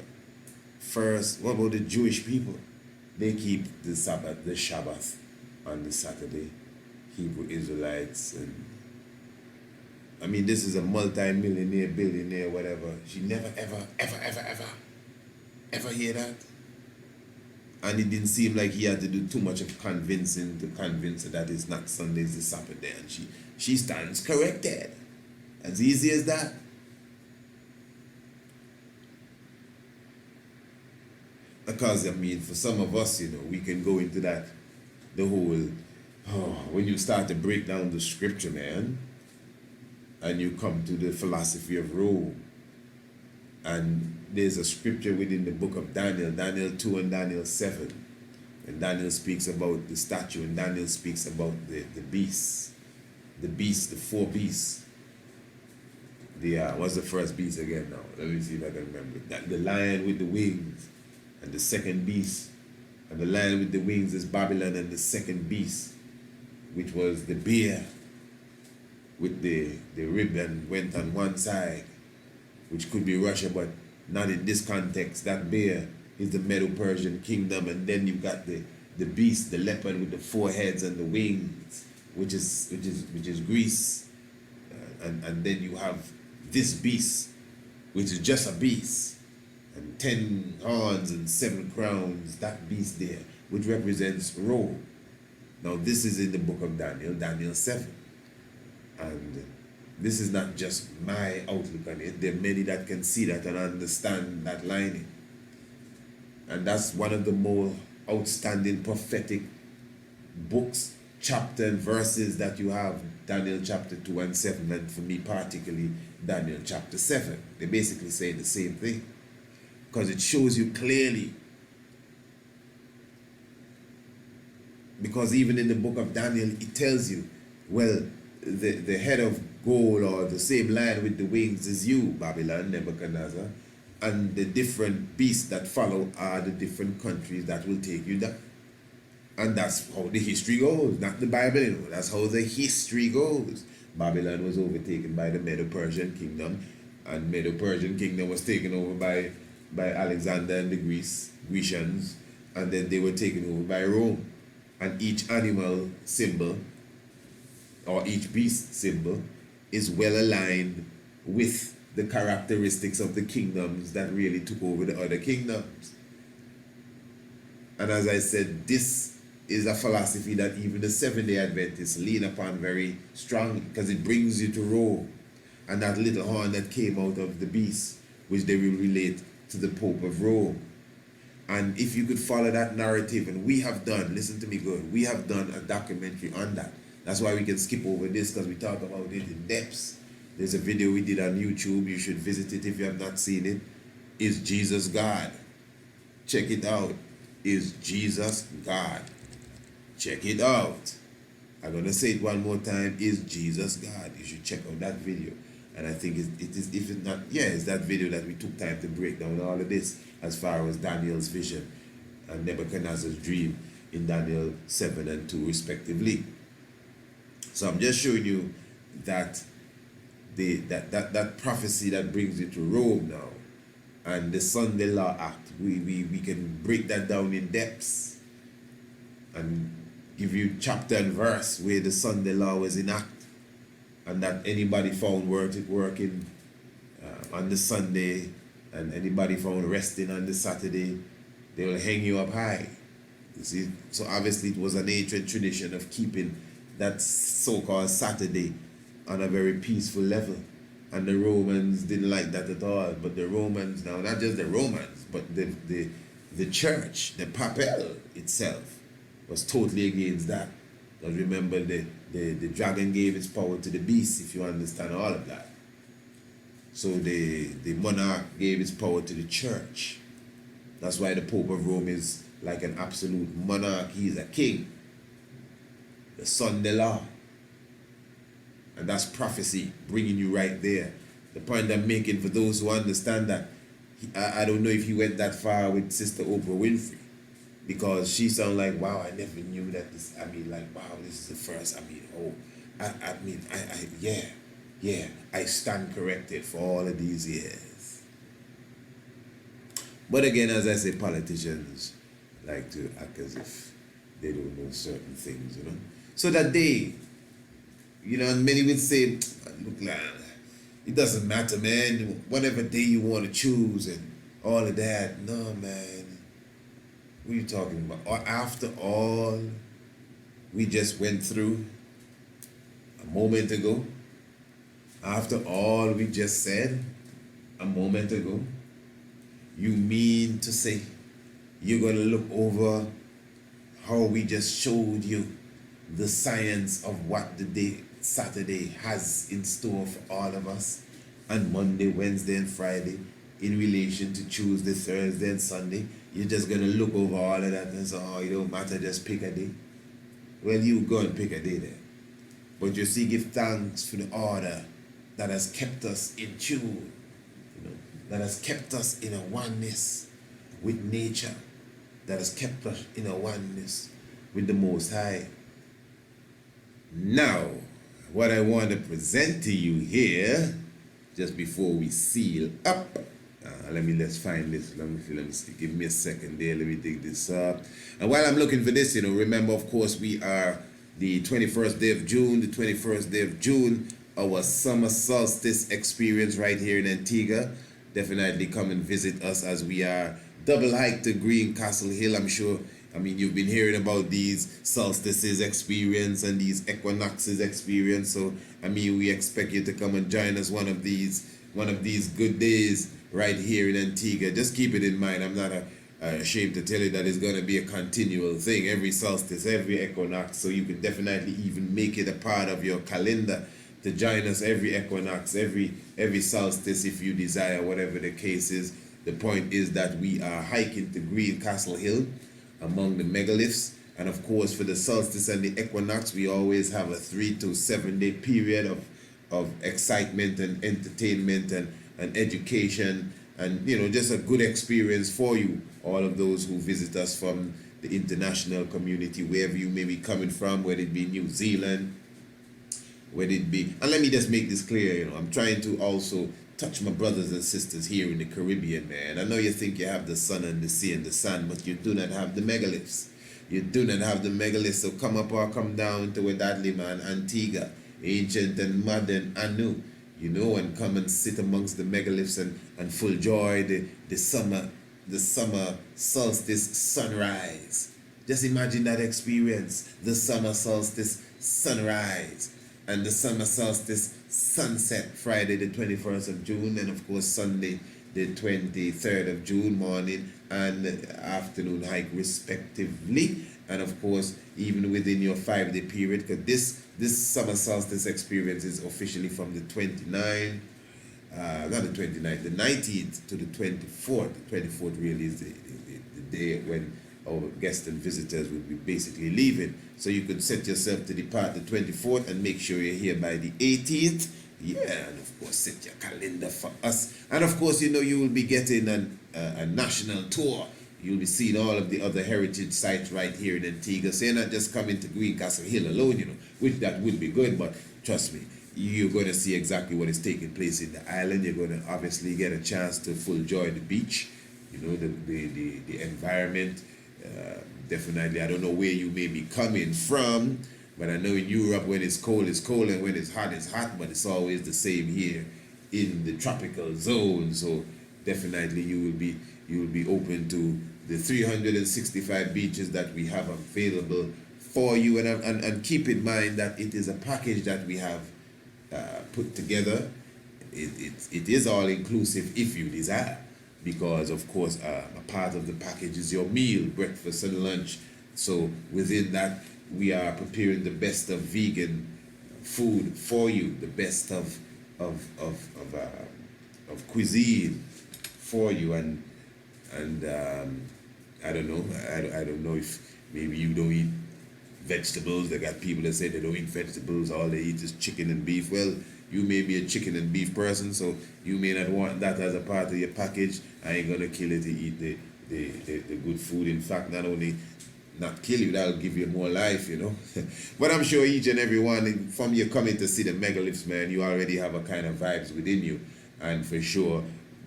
First, what about the Jewish people? They keep the Sabbath, the Shabbat on the Saturday. Hebrew Israelites. And I mean, this is a multi-millionaire, billionaire, whatever. She never, ever hear that. And it didn't seem like he had to do too much of convincing to convince her that it's not Sunday, it's the Sabbath day. And she stands corrected. As easy as that. Because, I mean, for some of us, you know, we can go into that, the whole, when you start to break down the scripture, man, and you come to the philosophy of Rome, and there's a scripture within the book of Daniel, Daniel 2 and Daniel 7, and Daniel speaks about the statue, and Daniel speaks about the beasts, the four beasts. What's the first beast again now? Let me see if I can remember. The lion with the wings, and the second beast, and the lion with the wings is Babylon, and the second beast, which was the bear with the ribbon went on one side, which could be Russia, but not in this context. That bear is the Medo-Persian kingdom, and then you've got the beast, the leopard with the four heads and the wings, which is Greece, and then you have this beast, which is just a beast, and 10 horns and 7 crowns, that beast there, which represents Rome. Now this is in the book of Daniel, Daniel 7. And this is not just my outlook on it. There are many that can see that and understand that lining. And that's one of the more outstanding prophetic books, chapter and verses that you have, Daniel chapter 2 and 7, and for me particularly, Daniel chapter 7. They basically say the same thing. Because it shows you clearly. Because even in the book of Daniel, it tells you, well, the head of gold or the same lion with the wings is you, Babylon, Nebuchadnezzar, and the different beasts that follow are the different countries that will take you down. And that's how the history goes, not the Bible, you know. That's how the history goes. Babylon was overtaken by the Medo-Persian kingdom, and Medo-Persian kingdom was taken over by Alexander and the Grecians, and then they were taken over by Rome. And each animal symbol, or each beast symbol, is well aligned with the characteristics of the kingdoms that really took over the other kingdoms. And as I said, this is a philosophy that even the Seventh-day Adventists lean upon very strongly, because it brings you to Rome, and that little horn that came out of the beast, which they will relate to the Pope of Rome. And if you could follow that narrative, and we have done, listen to me good, we have done a documentary on that. That's why we can skip over this, because we talk about it in depth. There's a video we did on YouTube. You should visit it if you have not seen it. Is Jesus God? Check it out. Is Jesus God? Check it out. I'm going to say it one more time. Is Jesus God? You should check out that video. And I think it is, if it's not, yeah, it's that video that we took time to break down all of this as far as Daniel's vision and Nebuchadnezzar's dream in Daniel 7 and 2 respectively. So I'm just showing you that that prophecy that brings you to Rome now, and the Sunday Law Act, we can break that down in depths and give you chapter and verse where the Sunday Law was enacted, and that anybody found working on the Sunday and anybody found resting on the Saturday, they will hang you up high. You see, so obviously it was an ancient tradition of keeping that so-called Saturday on a very peaceful level. And the Romans didn't like that at all. But the Romans, now not just the Romans, but the church, the papel itself, was totally against that. Because remember, the dragon gave its power to the beast, if you understand all of that. So the monarch gave its power to the church. That's why the Pope of Rome is like an absolute monarch. He's a king, the son de law. And that's prophecy, bringing you right there. The point I'm making for those who understand that, I don't know if he went that far with Sister Oprah Winfrey, because she sounded like, wow, I never knew that this, wow, this is the first, I stand corrected for all of these years. But again, as I say, politicians like to act as if they don't know certain things, you know. So that they, you know, and many would say, look, man, it doesn't matter, man, whatever day you want to choose and all of that. No, man. What are you talking about? Or after all we just went through a moment ago, after all we just said a moment ago, you mean to say you're going to look over how we just showed you the science of what the day Saturday has in store for all of us on Monday, Wednesday, and Friday in relation to Tuesday, Thursday, and Sunday? You're just going to look over all of that and say, oh, it don't matter, just pick a day. Well, you go and pick a day there. But you see, give thanks for the order that has kept us in tune, you know, that has kept us in a oneness with nature, that has kept us in a oneness with the Most High. Now, what I want to present to you here, just before we seal up, let's find this. Let me see. Give me a second there. Let me dig this up. And while I'm looking for this, you know, remember, of course, we are the 21st day of June. The 21st day of June, our summer solstice experience right here in Antigua. Definitely come and visit us as we are double hike to Greencastle Hill. I'm sure, I mean, you've been hearing about these solstices experience and these equinoxes experience. So, I mean, we expect you to come and join us one of these good days right here in Antigua. Just keep it in mind. I'm not ashamed to tell you that it's going to be a continual thing. Every solstice, every equinox. So you can definitely even make it a part of your calendar to join us every equinox, every solstice if you desire, whatever the case is. The point is that we are hiking to Greencastle Hill among the megaliths. And of course, for the solstice and the equinox, we always have a 3 to 7 day period of excitement and entertainment and education, and you know, just a good experience for you, all of those who visit us from the international community, wherever you may be coming from, whether it be New Zealand, whether it be, and let me just make this clear, you know, I'm trying to also touch my brothers and sisters here in the Caribbean, man. I know you think you have the sun and the sea and the sun, but you do not have the megaliths. You do not have the megaliths. So come up or come down to Wedadli, man, Antigua, ancient and modern and new, you know, and come and sit amongst the megaliths and full joy the summer solstice sunrise. Just imagine that experience, the summer solstice sunrise and the summer solstice sunset, Friday the 21st of June, and of course Sunday the 23rd of June morning and afternoon hike respectively. And of course, even within your 5 day period, because this summer solstice experience is officially from the 29th, not the 29th, the 19th to the 24th. The 24th really is the day when our guests and visitors will be basically leaving. So you could set yourself to depart the 24th and make sure you're here by the 18th. Yeah, and of course, set your calendar for us. And of course, you know, you will be getting a national tour. You'll be seeing all of the other heritage sites right here in Antigua. So you're not just coming to Greencastle Hill alone, you know, which that would be good, but trust me, you're going to see exactly what is taking place in the island. You're going to obviously get a chance to full enjoy the beach, you know, the environment. Definitely, I don't know where you may be coming from, but I know in Europe when it's cold, and when it's hot, but it's always the same here in the tropical zone. So definitely you will be open to the 365 beaches that we have available for you. And keep in mind that it is a package that we have put together. It is all inclusive if you desire, because of course a part of the package is your meal, breakfast and lunch. So within that we are preparing the best of vegan food for you, the best of cuisine for you, and I don't know if maybe you don't eat vegetables. They got people that say they don't eat vegetables, all they eat is chicken and beef. Well, you may be a chicken and beef person, so you may not want that as a part of your package. I ain't gonna kill you to eat the good food. In fact, not only not kill you, that'll give you more life, you know. But I'm sure each and every one from you coming to see the megaliths, man, you already have a kind of vibes within you. And for sure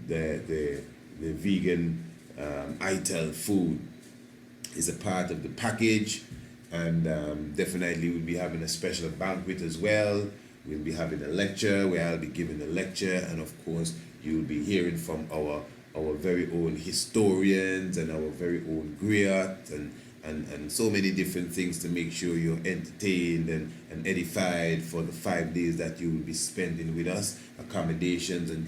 the vegan ITEL food is a part of the package. And definitely we'll be having a special banquet as well. We'll be having a lecture where I'll be giving a lecture, and of course you'll be hearing from our very own historians and our very own griot and so many different things to make sure you're entertained and edified for the 5 days that you will be spending with us. Accommodations and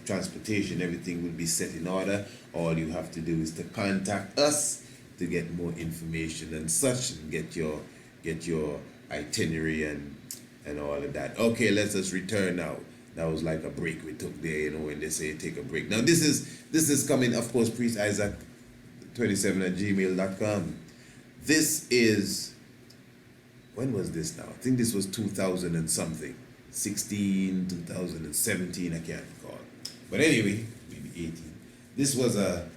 transportation, everything will be set in order. All you have to do is to contact us to get more information and such, and get your itinerary and all of that. Okay, let's just return now. That was like a break we took there, you know, when they say take a break. Now this is coming, of course, Priest Isaac 27@gmail.com. This is, when was this now? I think this was 2000 and something, 16, 2017, I can't recall. But anyway, maybe 18. This was a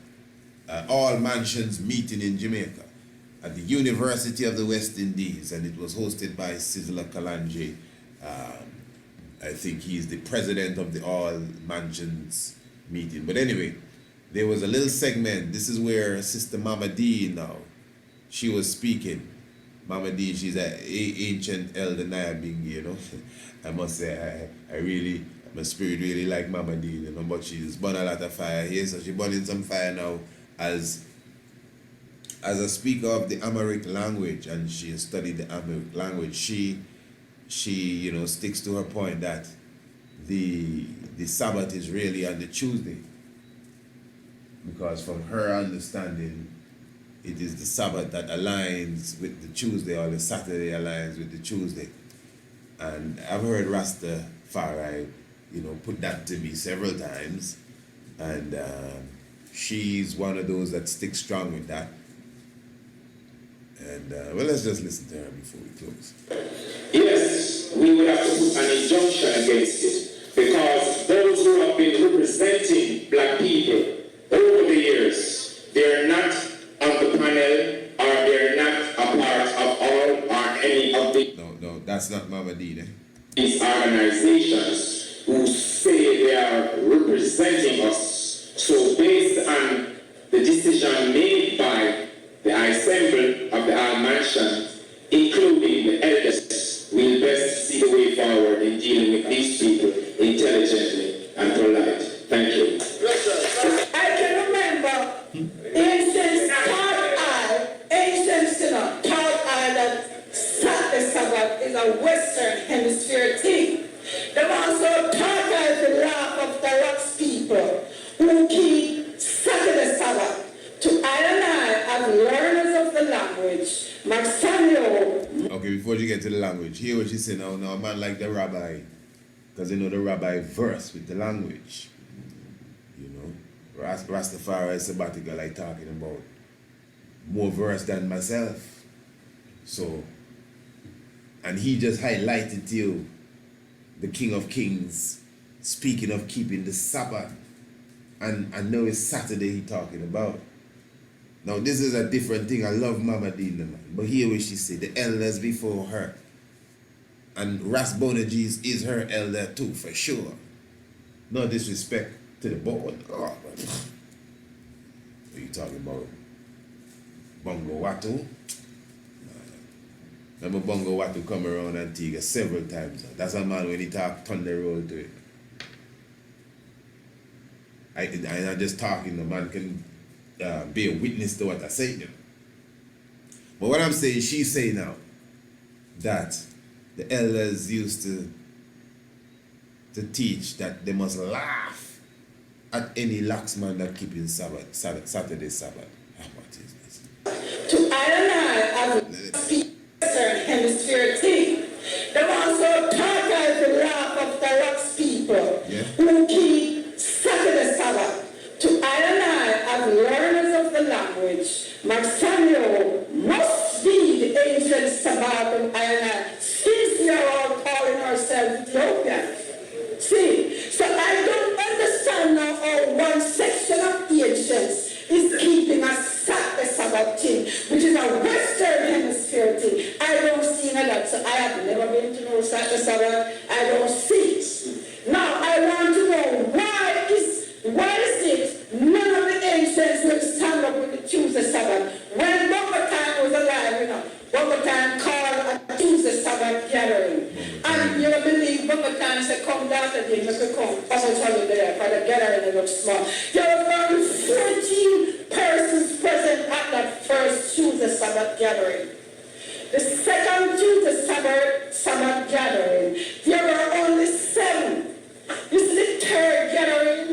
all mansions meeting in Jamaica at the University of the West Indies, and it was hosted by Sizzla Kalanje. I think he's the president of the all mansions meeting. But anyway, there was a little segment. This is where Sister Mama D now, she was speaking. Mama D, she's an ancient elder Nyabingi, you know. I must say, my spirit really like Mama D, you know, but she's burning a lot of fire here, so she's burning some fire now as a speaker of the Amharic language, and she has studied the Amharic language. She you know, sticks to her point that the Sabbath is really on the Tuesday, because from her understanding, it is the Sabbath that aligns with the Tuesday, or the Saturday aligns with the Tuesday. And I've heard Rastafari, you know, put that to me several times, and she's one of those that sticks strong with that. And well, let's just listen to her before we close. Yes, we would have to put an injunction against it, because those who have been representing black people over the years, they're not on the panel, or they're not a part of all or any of the... No, that's not Mama D, eh? These organizations who say they are representing us. So based on the decision made by the Assembly of the All Mansion, including the elders, will best see the way forward in dealing with these people intelligently and polite. Thank you. I can remember ancient thought I that Sabbath is a Western Hemisphere thing. They also taught us the laugh of the rocks people who keep Saturday Sabbath. To I and I, as learners of the language, Maxanio. Okay, before you get to the language, hear what she said now. Now, a man like the rabbi, because you know the rabbi verse with the language. You know, Rastafari sabbatical, I talking about more verse than myself. So, and he just highlighted to you the King of Kings speaking of keeping the Sabbath, and I know it's Saturday he talking about. Now this is a different thing. I love Mama Dina, man. But hear what she said, the elders before her. And Ras Bonagees is her elder too, for sure. No disrespect to the board. Oh, man. What are you talking about? Bongo Watu? Remember Bongo Watu come around Antigua several times. That's a man when he talk thunder roll to it. I'm not just talking, the man can be a witness to what I say. But what I'm saying, she's saying now that the elders used to teach that they must laugh at any laxman that keeping Sabbath, Saturday Sabbath. What is this? To I and I Western Hemisphere thing. They also talk as the laugh of the rocks people who keep Saturday Sabbath. To I and I, as learners of the language, Maximio must be the ancient Sabbath of I and I, since we are all calling ourselves Ethiopian. See, so I don't understand now how one section of ancients is keeping a Saturday Sabbath thing, which is a Western Hemisphere thing. I don't see a lot, so I have never been to no Saturday Sabbath. I don't see it. Now I want to know why is it none of the ancients will stand up with the Tuesday Sabbath? When Bogotan was alive, Bogotan called a Tuesday Sabbath gathering. And you believe Bogotan said, come down to him, make a come. I will tell you there, for the gathering it looks small. There were only 14 persons present at that first Tuesday Sabbath gathering. The second Tuesday Sabbath gathering, there were only 7. This is the third gathering.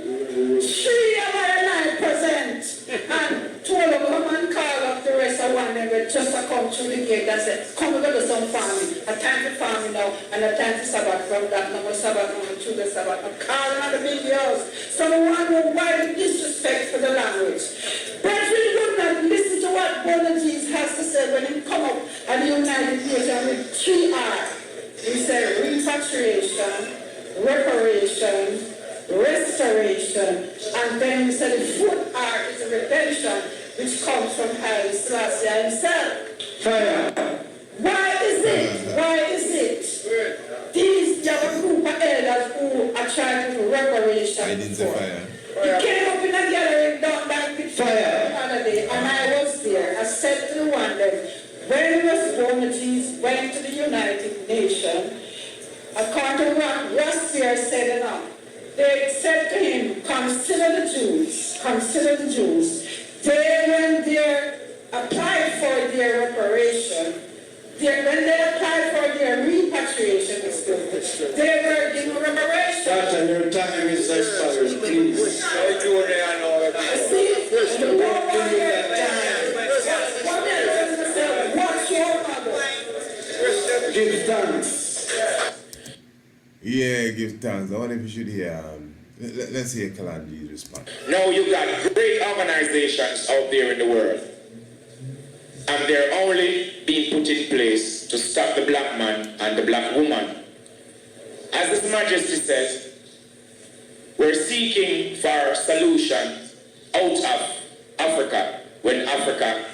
3 of our 9 present. And 12 of them and call up the rest of one and just to come through the gate and say, come we go do some farming. A time for farming now and a time for Sabbath from that number Sabbath number to the Sabbath. I'm calling on the videos. So I want to know why the disrespect for the language. Brethren would not listen to what Bonages has to say when he come up and the United Nations with 3 R. He said repatriation, reparation, restoration, and then we said the 4th R is a redemption, which comes from Haile Selassie himself. Fire. Why is it? These young group of elders who are trying to do reparation. I didn't say fire. He came up in a gathering down back with fire the other day, and I was there. I said to the one that when Bonages went to the United Nations, according to what Rastafari said they said to him, consider the Jews. When they applied for their reparation, when they applied for their repatriation, they were given reparation. Doctor, your time is expired, please. See, the woman here, what's your mother? Give thanks. Yeah, give thanks. I wonder if you should hear. Let's hear Kalanji's response. Now you got great organizations out there in the world, and they're only being put in place to stop the black man and the black woman. As His Majesty says, we're seeking for solutions out of Africa when Africa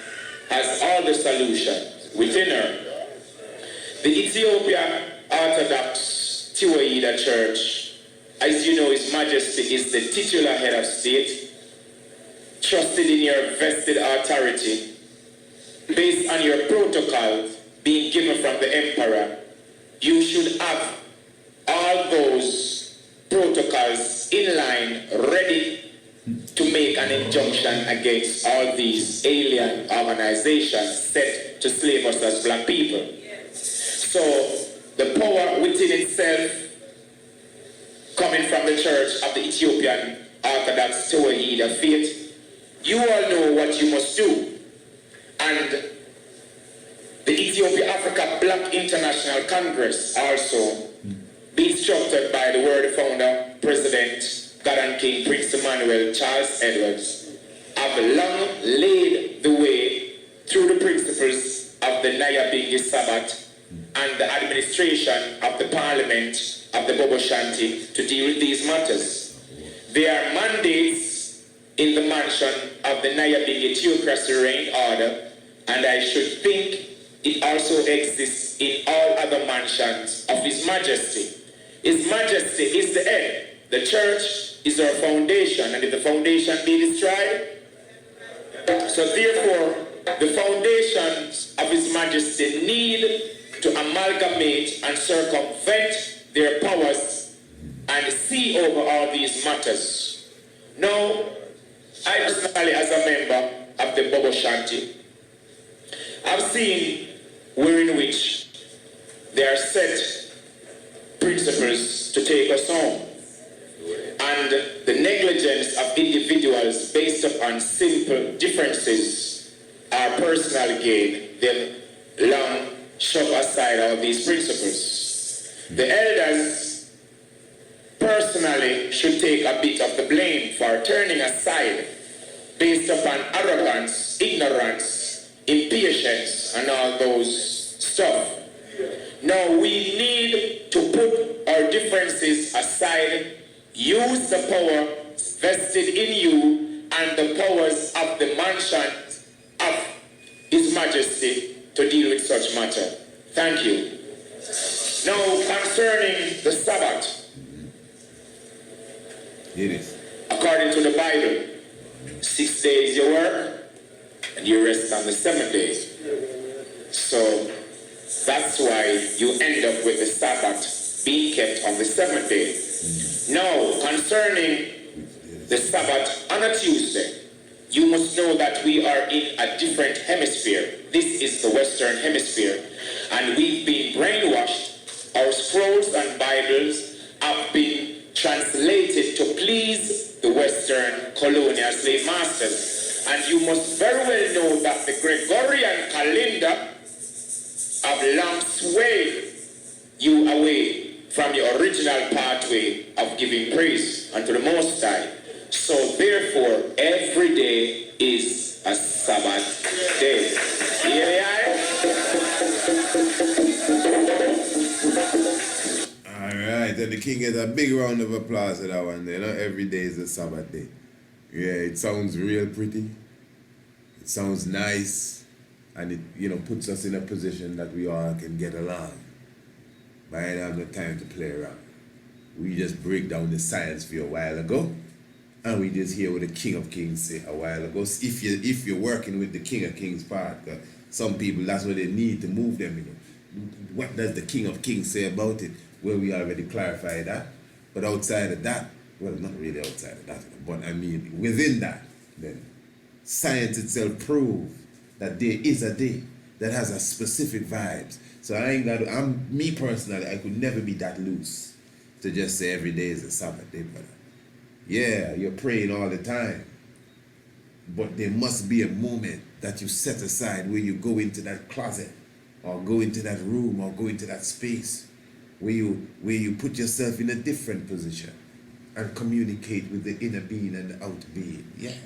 has all the solutions within her. The Ethiopian Orthodox Tiwaida Church, as you know, His Majesty is the titular head of state, trusted in your vested authority, based on your protocol being given from the Emperor. You should have all those protocols in line, ready to make an injunction against all these alien organizations set to slave us as black people. So the power within itself, coming from the Church of the Ethiopian Orthodox Tewahedo faith, you all know what you must do. And the Ethiopia Africa Black International Congress also, be instructed by the world founder, President, God and King Prince Emmanuel Charles Edwards, have long laid the way through the principles of the Nyabingi Sabbath and the administration of the Parliament of the Bobo Shanti to deal with these matters. There are mandates in the mansion of the Nyabingi Theocracy Reign Order, and I should think it also exists in all other mansions of His Majesty. His Majesty is the head. The church is our foundation, and if the foundation be destroyed, so therefore the foundations of His Majesty need to amalgamate and circumvent their powers and see over all these matters. Now, I personally, as a member of the Bobo Shanti, I've seen wherein which there are set principles to take us home. And the negligence of individuals based upon simple differences or personal gain, they've long shoved aside all these principles. The elders personally should take a bit of the blame for turning aside based upon arrogance, ignorance, impatience, and all those stuff. Now we need to put our differences aside, use the power vested in you and the powers of the mansion of His Majesty to deal with such matter. Thank you. Now concerning the Sabbath, according to the Bible, 6 days you work and you rest on the 7th day. So that's why you end up with the Sabbath being kept on the 7th day. Now, concerning the Sabbath on a Tuesday, you must know that we are in a different hemisphere. This is the Western Hemisphere, and we've been brainwashed. Our scrolls and Bibles have been translated to please the Western colonial slave masters. And you must very well know that the Gregorian calendar have long swayed you away from your original pathway of giving praise unto the Most High. So therefore, every day is a Sabbath day. All right, and the king gets a big round of applause for that one. You know, every day is a Sabbath day. Yeah, it sounds real pretty. It sounds nice. And it, you know, puts us in a position that we all can get along. But I don't have no time to play around. We just break down the science for you a while ago. And we just hear what the King of Kings said a while ago. So if you're working with the King of Kings part, some people, that's what they need to move them, you know. What does the King of Kings say about it? Well, we already clarified that. But outside of that, well, not really outside of that, but I mean, within that, then science itself proves that there is a day that has a specific vibes. So me personally, I could never be that loose to just say every day is a Sabbath day, brother. Yeah, you're praying all the time. But there must be a moment that you set aside where you go into that closet or go into that room or go into that space where you put yourself in a different position and communicate with the inner being and the outer being. Yeah.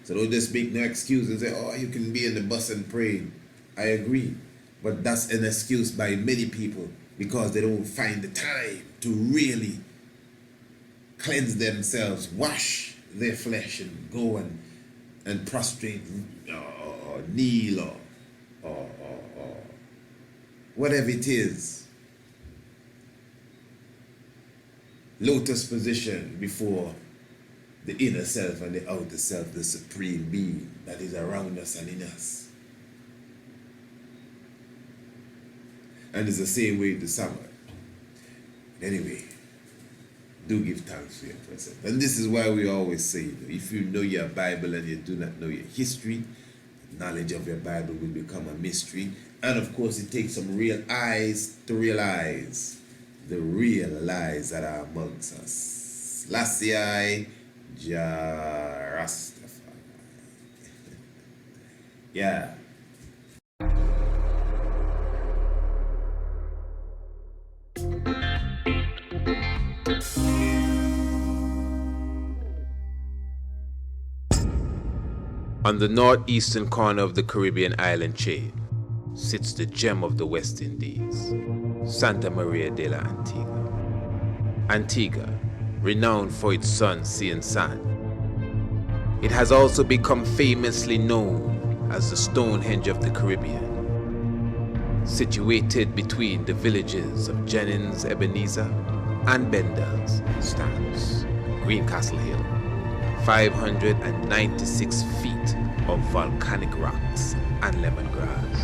So don't just make no excuse and say, oh, you can be in the bus and pray. I agree. But that's an excuse by many people because they don't find the time to really cleanse themselves, wash their flesh and go and prostrate or kneel or whatever it is. Lotus position before the inner self and the outer self, the supreme being that is around us and in us. And it's the same way with the Sabbath. Anyway, do give thanks for your presence. And this is why we always say, if you know your Bible and you do not know your history, the knowledge of your Bible will become a mystery. And of course, it takes some real eyes to realize the real lies that are amongst us. Selassie, Rastafari. Yeah. On the northeastern corner of the Caribbean island chain sits the gem of the West Indies, Santa Maria de la Antigua. Antigua, renowned for its sun, sea and sand. It has also become famously known as the Stonehenge of the Caribbean, situated between the villages of Jennings, Ebenezer, and Bendel's Stamps, Greencastle Hill. 596 feet of volcanic rocks and lemongrass.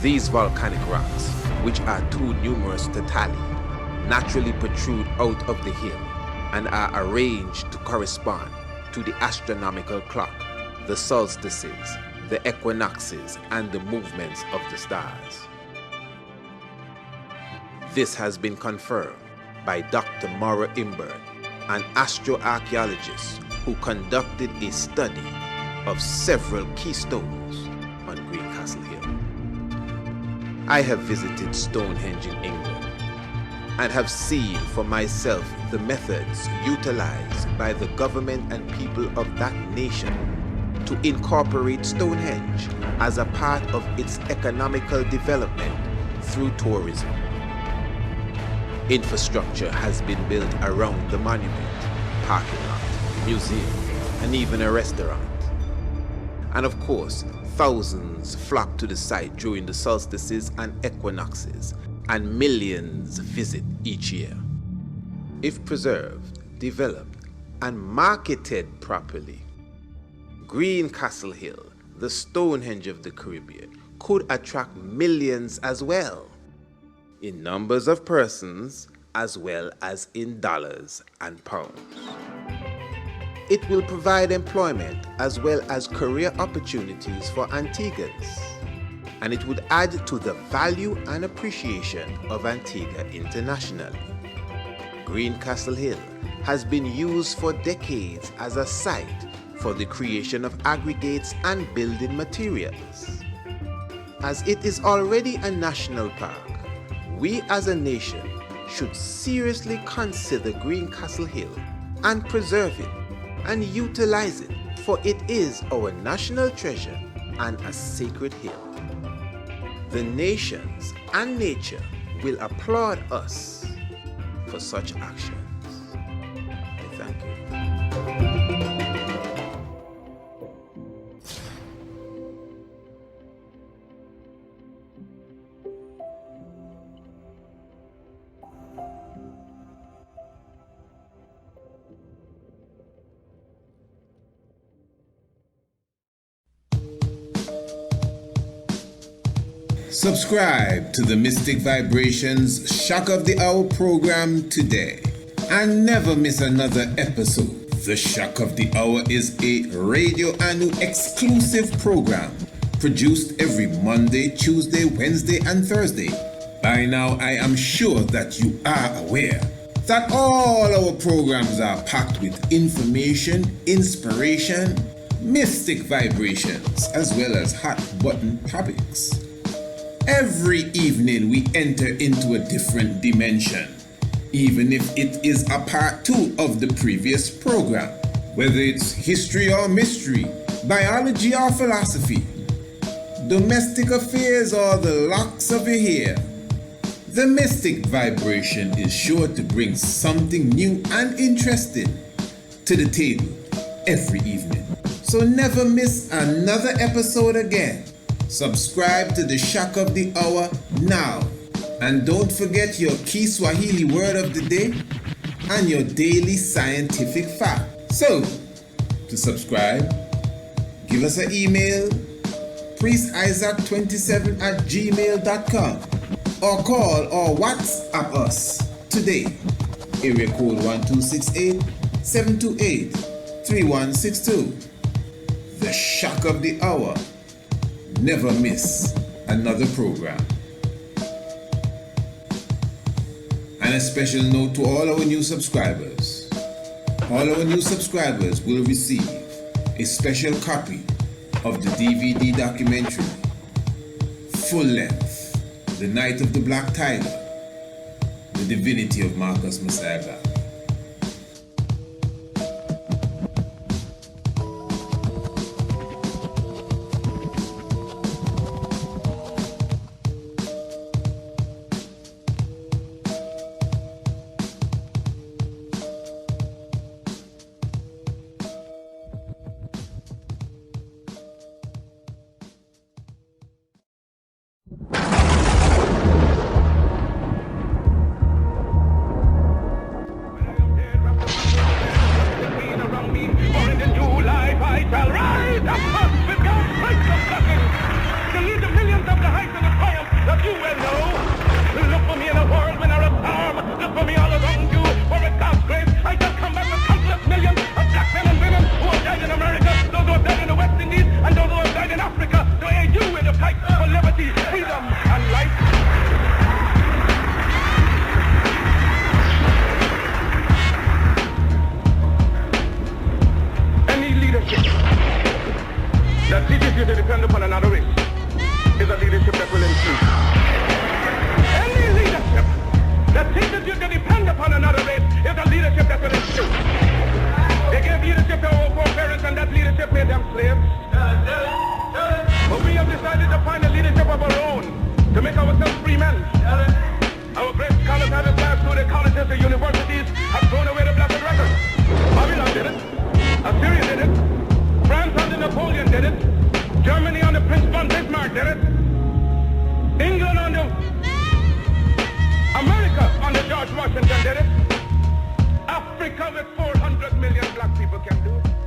These volcanic rocks, which are too numerous to tally, naturally protrude out of the hill and are arranged to correspond to the astronomical clock, the solstices, the equinoxes, and the movements of the stars. This has been confirmed by Dr. Maura Imbert, an astroarchaeologist who conducted a study of several keystones on Greencastle Hill. I have visited Stonehenge in England and have seen for myself the methods utilized by the government and people of that nation to incorporate Stonehenge as a part of its economical development through tourism. Infrastructure has been built around the monument, parking lot, museum, and even a restaurant. And of course, thousands flock to the site during the solstices and equinoxes, and millions visit each year. If preserved, developed, and marketed properly, Greencastle Hill, the Stonehenge of the Caribbean, could attract millions as well, in numbers of persons as well as in dollars and pounds. It will provide employment as well as career opportunities for Antiguans, and it would add to the value and appreciation of Antigua internationally. Greencastle Hill has been used for decades as a site for the creation of aggregates and building materials. As it is already a national park, we as a nation should seriously consider Greencastle Hill and preserve it and utilize it, for it is our national treasure and a sacred hill. The nations and nature will applaud us for such actions. I thank you. Subscribe to the Mystic Vibrations Shock of the Hour program today and never miss another episode. The Shock of the Hour is a Radio Anu exclusive program produced every Monday, Tuesday, Wednesday, and Thursday. By now, I am sure that you are aware that all our programs are packed with information, inspiration, mystic vibrations, as well as hot button topics. Every evening we enter into a different dimension, even if it is a part 2 of the previous program, whether it's history or mystery, biology or philosophy, domestic affairs or the locks of your hair. The mystic vibration is sure to bring something new and interesting to the table every evening. So never miss another episode again. Subscribe to the Shock of the Hour now. And don't forget your key Swahili word of the day and your daily scientific fact. So, to subscribe, give us an email, priestisaac27@gmail.com, or call or WhatsApp us today. Area code 1268-728-3162. The Shock of the Hour. Never miss another program. And a special note to all our new subscribers. All our new subscribers will receive a special copy of the DVD documentary, full length, The Night of the Black Tiger, The Divinity of Marcus Messiah. is a leadership that will include. Any leadership that thinks that you can depend upon another race is a leadership that will include. They gave leadership to our foreparents, and that leadership made them slaves. But we have decided to find a leadership of our own, to make ourselves free men. Our great scholars have advanced through the colleges and universities, have thrown away the blessed record. Babylon did it. Assyria did it. France under Napoleon did it. Germany under Prince von Bismarck did it. England under America under George Washington did it. Africa with 400 million black people can do it.